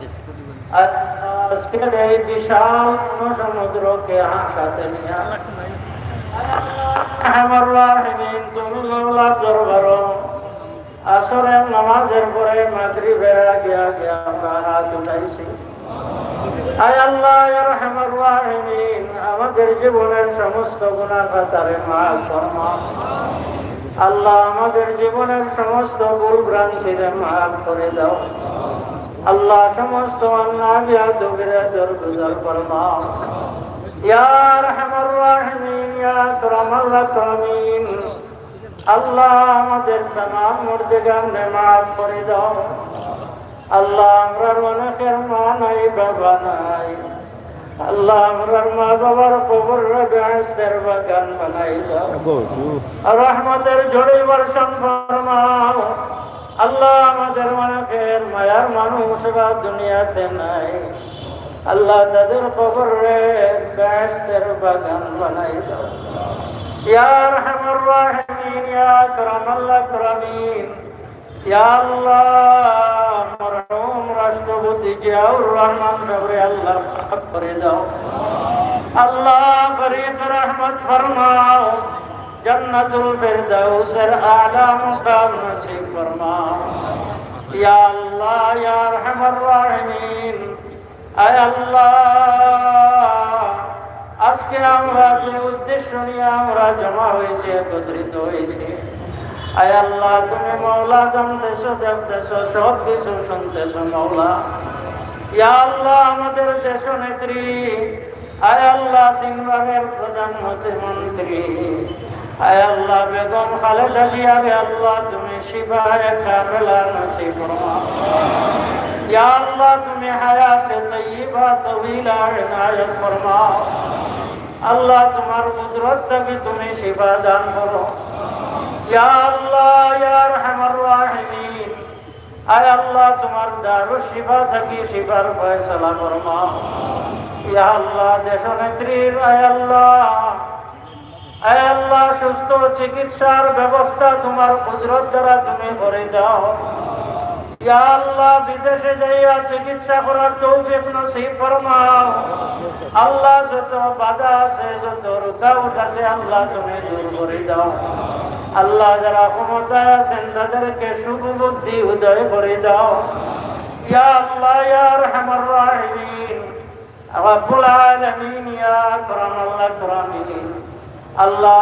আজকের এই বিশাল সমুদ্রকে হাসাতে নিয়ে আমার রাহিমিন তুমি মাওলার দরবার আসরের নামাজের পরে মাগরিবের আগে আগে আমরা হাত উঠাইছি। আয় আল্লাহ ইয়া রাহমার রাহিমিন, আমাদের জীবনের সমস্ত গুনাহ খাতারে মাফ ফরমা। আল্লাহ আমাদের জীবনের সমস্ত ভুল ভ্রান্তিরে মাফ করে দাও। আল্লাহ সমস্ত অন্যায় বিয়াদবিরে দরগুজার ফরমাও। ইয়া রাহমার রাহিমিন, ইয়া আকরামাল আকরামিন, আল্লাহ আমাদের তামাম মুর্দেগানকে মাফ করে দাও। আল্লাহ আমরার অনেকের মা নাই, বাবা নাই। আল্লাহ আমরার মা বাবার কবরে বেহেশতের বাগান বানাই দাও। রহমতের ঝড়ে বর্ষণ ফরমাও। আল্লাহ আমাদের অনেকের মায়ার মানুষরা দুনিয়াতে নাই। আল্লাহ তাদের কবরে বেহেশতের বাগান বানাই দাও। ইয়া আরহামার রাহিমিন, ইয়া আকরামাল আকরামিন, ইয়া আল্লাহ মরহুম রাষ্ট্রপতি জিয়াউর রহমান সাহেবরে আল্লাহ মাফ করে দাও। আল্লাহ ফরিদ রহমত ফরমাও। জান্নাতুল ফিরদাউসের আলা মুকাম নসিব ফরমাও। ইয়া আল্লাহ ইয়া আরহামার রাহিমিন, আয় আল্লাহ আজকে আমরা যে উদ্দেশ্য নিয়ে আমরা জমা হয়েছে, একত্রিত হয়েছে, আয় আল্লাহ তুমি মওলা জানতেছো, দেখতেছো, সব কিছু শুনতেছো মওলা। ইয়া আল্লাহ আমাদের দেশ নেত্রী, আয় আল্লাহ তিনবারের প্রধানমন্ত্রী, আয় আল্লাহ বেগম খালেদা জিয়াকে আল্লাহ তুমি শিফায়ে কামিলা নসিব ফরমাও। ইয়া আল্লাহ তুমি হায়াতে তয়্যিবা তওয়িলা ইনায়াত ফরমাও। আল্লাহ তোমার কুদরত থেকে তুমি শিফা দান করো। ইয়া আল্লাহ ইয়া আরহামার রাহিমিন, আয় আল্লাহ তোমার দারুশ শিফা থেকে শিফার ফয়সালা ফরমাও। ইয়া আল্লাহ দেশ নেত্রীর আয় আল্লাহ সুস্থ চিকিৎসার ব্যবস্থা তোমার কুদরত দ্বারা তুমি করে দাও। ইয়া আল্লাহ বিদেশে যাইয়া চিকিৎসা করার তৌফিক নসিব ফরমাও। আল্লাহ যত বাধা আছে, যত রুকাওয়াট আছে, আল্লাহ তুমি দূর করে দাও। আল্লাহ যারা ক্ষমতায় আছেন তাদেরকে সুবুদ্ধি উদয় করে দাও। ইয়া আল্লাহ ইয়া আরহামার রাহিমিন, রাব্বুল আলামিন, ইয়া আকরামাল আকরামিন, আল্লাহ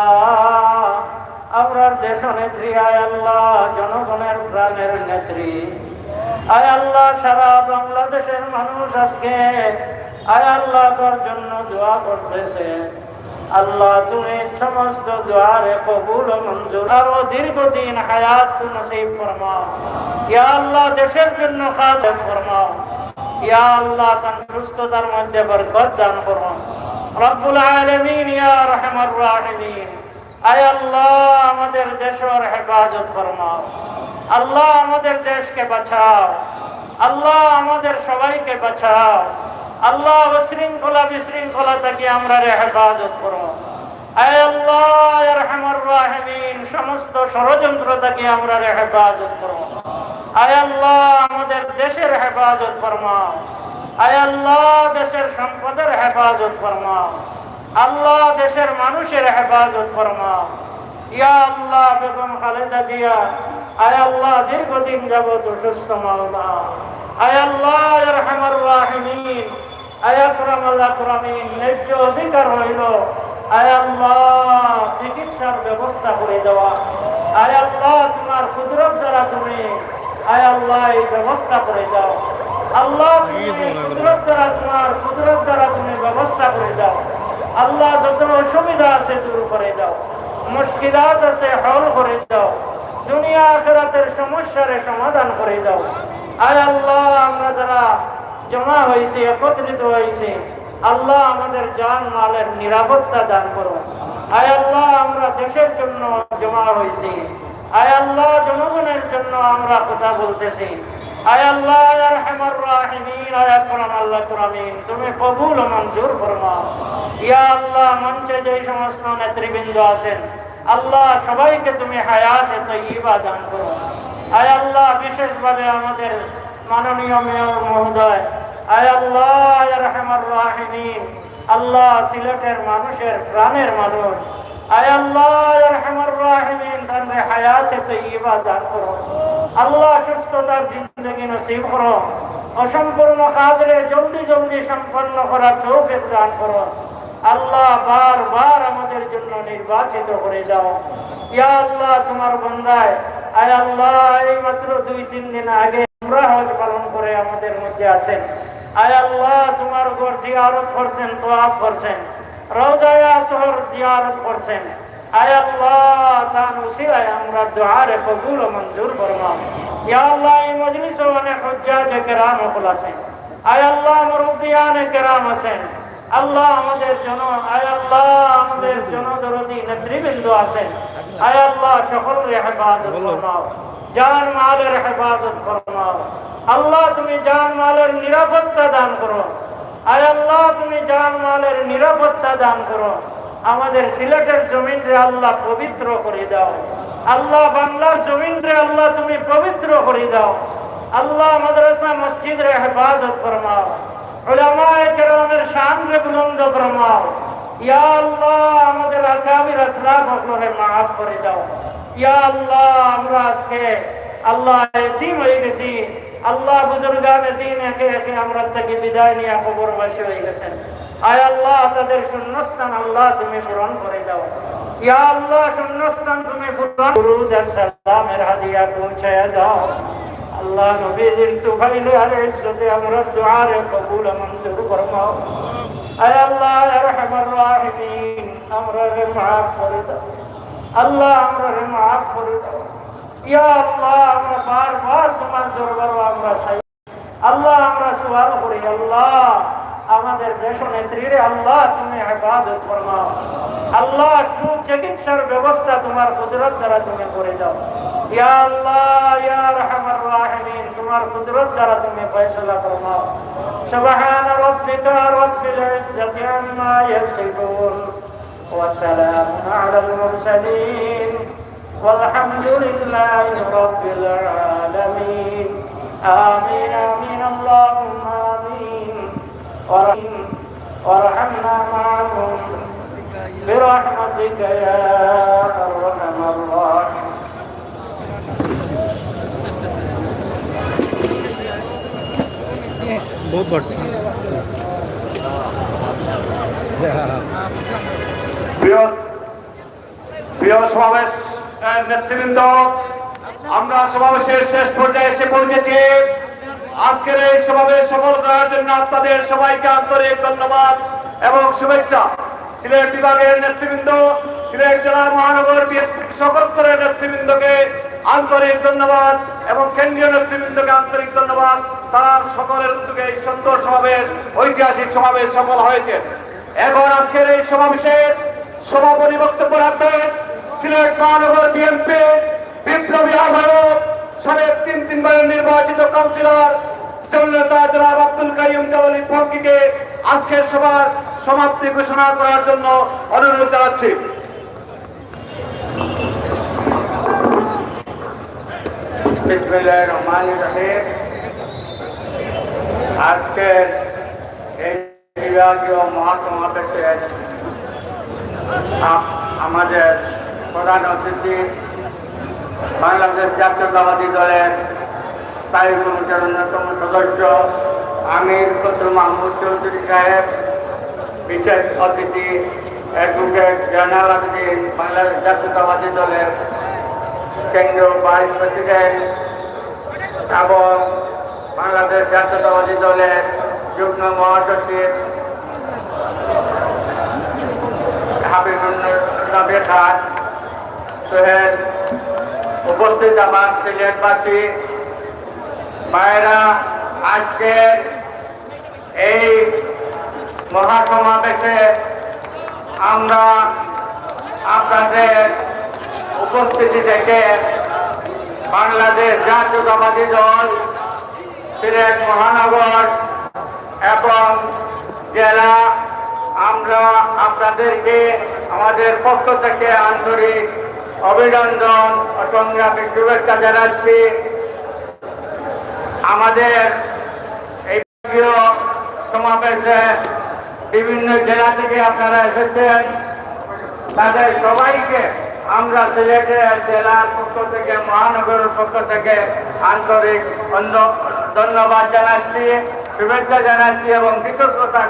আমরার দেশ নেত্রী, আয় আল্লাহ জনগণের প্রাণের নেত্রী, আয় আল্লাহ সারা বাংলাদেশের মানুষ আজকে আয় আল্লাহ তোর জন্য দোয়া করতেছে। আল্লাহ তুমি সমস্ত দোয়ারে কবুল ও মঞ্জুর আরো দীর্ঘদিন হায়াত নসিব ফরমাও। ইয়া আল্লাহ দেশের জন্য খাদমত ফরমাও। ইয়া আল্লাহ তার সুস্থতার মধ্যে বরকত দান করো। রব্বুল আলামিন, ইয়া আরহামার রাহিমিন, আয় আল্লাহ আমাদের দেশের হেফাজত ফরমাও। আল্লাহ আমাদের দেশকে বাঁচাও। আল্লাহ আমাদের সবাইকে বাঁচাও। আল্লাহ বিশৃঙ্খলা বিশৃঙ্খলা থেকে আমরা হেফাজত করো। আয় আল্লাহ ইয়া আরহামার রাহিমিন, সমস্ত ষড়যন্ত্র থেকে আমরা হেফাজত করো। আয় আল্লাহ আমাদের দেশের হেফাজত ফরমাও। আয় আল্লাহ দেশের সম্পদের হেফাজত ফরমাও। আল্লাহ দেশের মানুষের হেফাজত ফরমাও। ইয়া আল্লাহ বেগম খালেদা জিয়া আয় আল্লাহ দীর্ঘদিন যাবত সুস্থ মাওলা। আয় আল্লাহ ইয়া আরহামার রাহিমিন, আয় আকরামাল আকরামিন, ন্যায্য অধিকার হইল আয় আল্লাহ চিকিৎসার ব্যবস্থা করে দেওয়া। আয় আল্লাহ তোমার কুদরত দ্বারা তুমি আয় আল্লাহ এই ব্যবস্থা করে দাও। আল্লাহ কুদরত দ্বারা তোমার কুদরত দ্বারা তুমি ব্যবস্থা করে দাও। আল্লাহ যত অসুবিধা আছে দূর করে দাও, মুশকিলাত আছে হল করে দাও, দুনিয়া আখিরাতের সমস্যার সমাধান করে দাও। আয় আল্লাহ আমরা যারা জমা হয়েছে, একত্রিত হয়েছে, আল্লাহ আমাদের জান মালের নিরাপত্তা দান করো। আয় আল্লাহ আমরা দেশের জন্য জমা হয়েছি, আয় আল্লাহ জনগণের জন্য আমরা কথা বলতেছি। আয় আল্লাহ ইয়া আরহামার রাহিমিন, আয় আকরামাল আকরামিন, তুমি কবুল ও মঞ্জুর ফরমাও। ইয়া আল্লাহ মঞ্চে যে সমস্ত নেতৃবৃন্দ আছেন আল্লাহ সবাইকে তুমি হায়াতে তয়্যিবা দান করো। আয় আল্লাহ বিশেষভাবে আমাদের মাননীয় মেয়র মহোদয়, আয় আল্লাহ ইয়া আরহামার রাহিমিন, আল্লাহ সিলেটের মানুষের প্রাণের মানুষ, আয় আল্লাহ আরহামার রাহিমিন তানরে হায়াতে তৈয়বা দান করো আল্লাহ সুস্থতার জিন্দেগি নসিব করো অসম্পূর্ণ কাজরে জলদি জলদি সম্পন্ন করার তৌফিক দান করো আল্লাহ বারবার আমাদের জন্য নির্বাচিত করে দাও ইয়া আল্লাহ তোমার বান্দায় আয় আল্লাহ এই মাত্র 2-3 দিন আগে আমরা হজ পালন করে আমাদের মধ্যে আছেন আয় আল্লাহ তোমার ঘর জিয়ারত করছেন তোয়াফ করছেন রওজায়ে আতহর জিয়ারত করছেন আয় আল্লাহ তার উসিলায় আমরা দুআরে কবুল ও মঞ্জুর ফরমাও ইয়া আল্লাহ এই মজলিসে অনেক হুজ্জাজ কেরাম আছেন আয় আল্লাহ মুরব্বিয়ান কেরাম আছেন আল্লাহ আমাদের জন্য আয় আল্লাহ আমাদের জনদরদি নেতৃবৃন্দ আছেন আয় আল্লাহ সকলের হেফাজত ফরমাও জান মালের হেফাজত ফরমাও আল্লাহ তুমি জান মালের নিরাপত্তা দান করো আয় আল্লাহ তুমি জান মালের নিরাপত্তা দান করো আমাদের সিলেটের জমিন রে আল্লাহ পবিত্র করে দাও আল্লাহ বাংলার জমিন রে আল্লাহ তুমি পবিত্র করে দাও আল্লাহ মাদ্রাসা মসজিদ রে হেফাজত ফরমাও উলামায়ে কেরামের শান রে বুলন্দ ফরমাও ইয়া আল্লাহ আমাদের আকাবির আসলাফ হকরে মাফ করে দাও ইয়া আল্লাহ আমরা আজকে আল্লাহ এতিম হয়ে গেছি আল্লাহ বুজুর্গানে দিন একে একে আমরা থেকে বিদায় নিয়ে কবরবাসী হয়ে গেছেন আয় আল্লাহ তাদের শূন্যস্থান আল্লাহ তুমি পূরণ করে দাও ইয়া আল্লাহ শূন্যস্থান তুমি পূরণ দুরূদের সালামের হাদিয়া পৌঁছায়া দাও আল্লাহ নবীজির তুফাইলে আর ইজ্জতে আমরা দুআরে কবুল মঞ্জুর ফরমাও আয় আল্লাহ আরহামার রাহিমিন আমরাকে মাফ করে দাও আল্লাহ আমরাকে মাফ করে দাও ইয়া আল্লাহ আমরা বারবার তোমার দরবারে আমরা চাই আল্লাহ আমরা সুয়াল করি আল্লাহ আমাদের দেশ নেত্রীরে আল্লাহ তুমি হেফাজত ফরমাও আল্লাহ সুচিকিৎসার ব্যবস্থা তোমার কুদরত দ্বারা তুমি করে দাও ইয়া আল্লাহ ইয়া আরহামার রাহিমিন তোমার কুদরত দ্বারা তুমি ফয়সালা ফরমাও সুবহান রাব্বিকা রাব্বিল ইজ্জাতি আম্মা ইয়াসিফুন ওয়া সালামুন আলাল মুরসালিন والحمد لله رب العالمين آمين آمين اللهم آمين وارحمنا معهم برحمتك يا أرحم الراحمين बहुत बढ़िया প্রিয় সমাবেশ নেতৃবৃন্দ আমরা সমাবেশের শেষ পর্যায়ে এসে পৌঁছেছি আজকের এই সমাবেশ সফল করার জন্য আপনাদের সবাইকে আন্তরিক ধন্যবাদ এবং শুভেচ্ছা সিলেট বিভাগের নেতৃবৃন্দ সিলেট জেলা মহানগর বিএনপির সকল স্তরের নেতৃবৃন্দকে আন্তরিক ধন্যবাদ এবং কেন্দ্রীয় নেতৃবৃন্দকে আন্তরিক ধন্যবাদ তারা সকলের উদ্যোগে এই সুন্দর সমাবেশ ঐতিহাসিক সমাবেশ সফল হয়েছে এখন আজকের এই সমাবেশের সভাপতি বক্তব্য রাখবেন সিলেট মহানগর বিএনপি বিপ্লবী আহ্বায়ক সাবেক 3 বারের নির্বাচিত কাউন্সিলর জননেতা জনাব আব্দুল কাইয়ুম জালালী ফকিকে আজকের সভার সমাপ্তি ঘোষণা করার জন্য অনুরোধ জানাচ্ছি। বিসমিল্লাহির রহমানির রহিম। আজকের এই বিভাগীয় মহাসমাবেশে আমাদের প্রধান অতিথি বাংলাদেশ জাতীয়তাবাদী দলের স্থায়ী কমিটির অন্যতম সদস্য আমির খসরু মাহমুদ চৌধুরী সাহেব, বিশেষ অতিথি অ্যাডভোকেট জয়নাল আবেদিন বাংলাদেশ জাতীয়তাবাদী দলের কেন্দ্রীয় ভাইস প্রেসিডেন্ট এবং বাংলাদেশ জাতীয়তাবাদী দলের যুগ্ম মহাসচিব হাবিবুর নবীর খান সোহেল, উপস্থিত আমার সিলেটবাসী মায়েরা, আজকের এই মহাসমাবেশে আমরা আপনাদের উপস্থিতি থেকে বাংলাদেশ জাতীয়তাবাদী দল সিলেট মহানগর এবং জেলা আমরা আপনাদেরকে আমাদের পক্ষ থেকে আন্তরিক অভিনন্দন ও সংগ্রামী শুভেচ্ছা জানাচ্ছি। আমাদের এই সমাবেশে বিভিন্ন জেলা থেকে আপনারা এসেছেন, তাদের সবাইকে আমরা সিলেটের জেলার পক্ষ থেকে, মহানগরের পক্ষ থেকে আন্তরিক ধন্যবাদ জানাচ্ছি, শুভেচ্ছা জানাচ্ছি এবং কৃতজ্ঞতা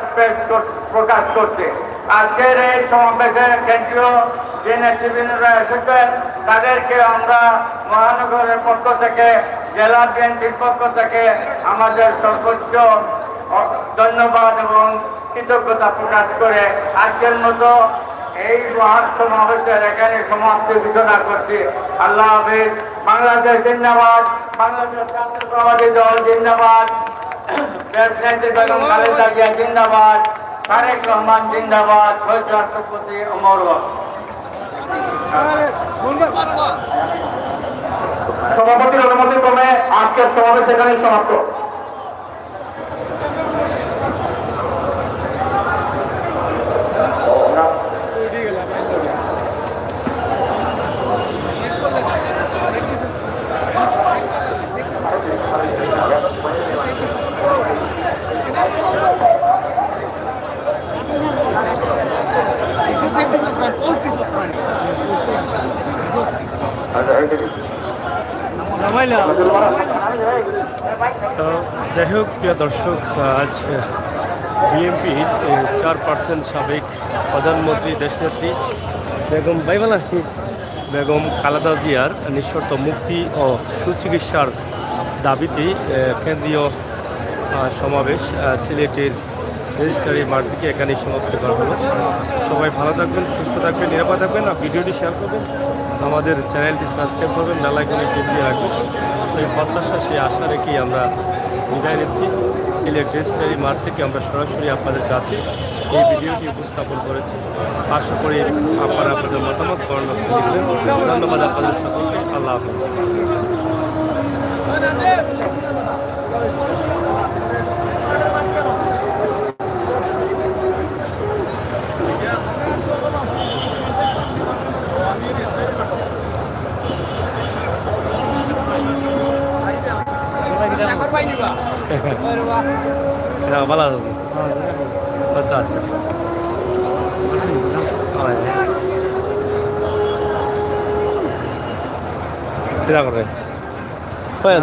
প্রকাশ করছি। আজকের এই সমাবেশে কেন্দ্রীয় যে নেতৃবৃন্দরা এসেছেন তাদেরকে আমরা মহানগরের পক্ষ থেকে, জেলা বিএনপির পক্ষ থেকে আমাদের সর্বোচ্চ ধন্যবাদ এবং কৃতজ্ঞতা প্রকাশ করে আজকের মতো এই মহান সমাবেশের এখানে সমাপ্তি ঘোষণা করছি। আল্লাহ হাফেজ। বাংলাদেশ জিন্দাবাদ, বাংলাদেশ জাতীয়তাবাদী দল জিন্দাবাদ, বেগম খালেদা জিয়া জিন্দাবাদ, তারেক রহমান জিন্দাবাদ, শহীদ রাষ্ট্রপতি অমর হোক। সভাপতির অনুমতি ক্রমে আজকের সমাবেশ এখানেই সমাপ্ত। তো যাই হোক, প্রিয় দর্শক, আজ বিএনপির 4% সাবেক প্রধানমন্ত্রী দেশনেত্রী বেগম খালেদা জিয়ার নিঃশর্ত মুক্তি ও সুচিকিৎসার দাবিতে কেন্দ্রীয় সমাবেশ সিলেটের রেজিস্ট্রারি মাঠ থেকে এখানেই সমাপ্তি করা হলো। সবাই ভালো থাকবেন, সুস্থ থাকবেন, নিরাপদ থাকবেন। আর ভিডিওটি শেয়ার করবেন, আমাদের চ্যানেলটি সাবস্ক্রাইব করবেন, বেল আইকনে টিপিয়ে রাখবেন। সেই প্রত্যাশা, সেই আশা রেখেই আমরা বিদায় নিচ্ছি। সিলেট রেজিস্ট্রারি মাঠ থেকে আমরা সরাসরি আপনাদের কাছে এই ভিডিওটি উপস্থাপন করেছি। আশা করি আপনারা আপনাদের মতামত কমেন্ট লিখবেন। ধন্যবাদ আপনাদের সকলকে। আল্লাহ হাফেজ। ভালো আছে, হয়তো আছে। করে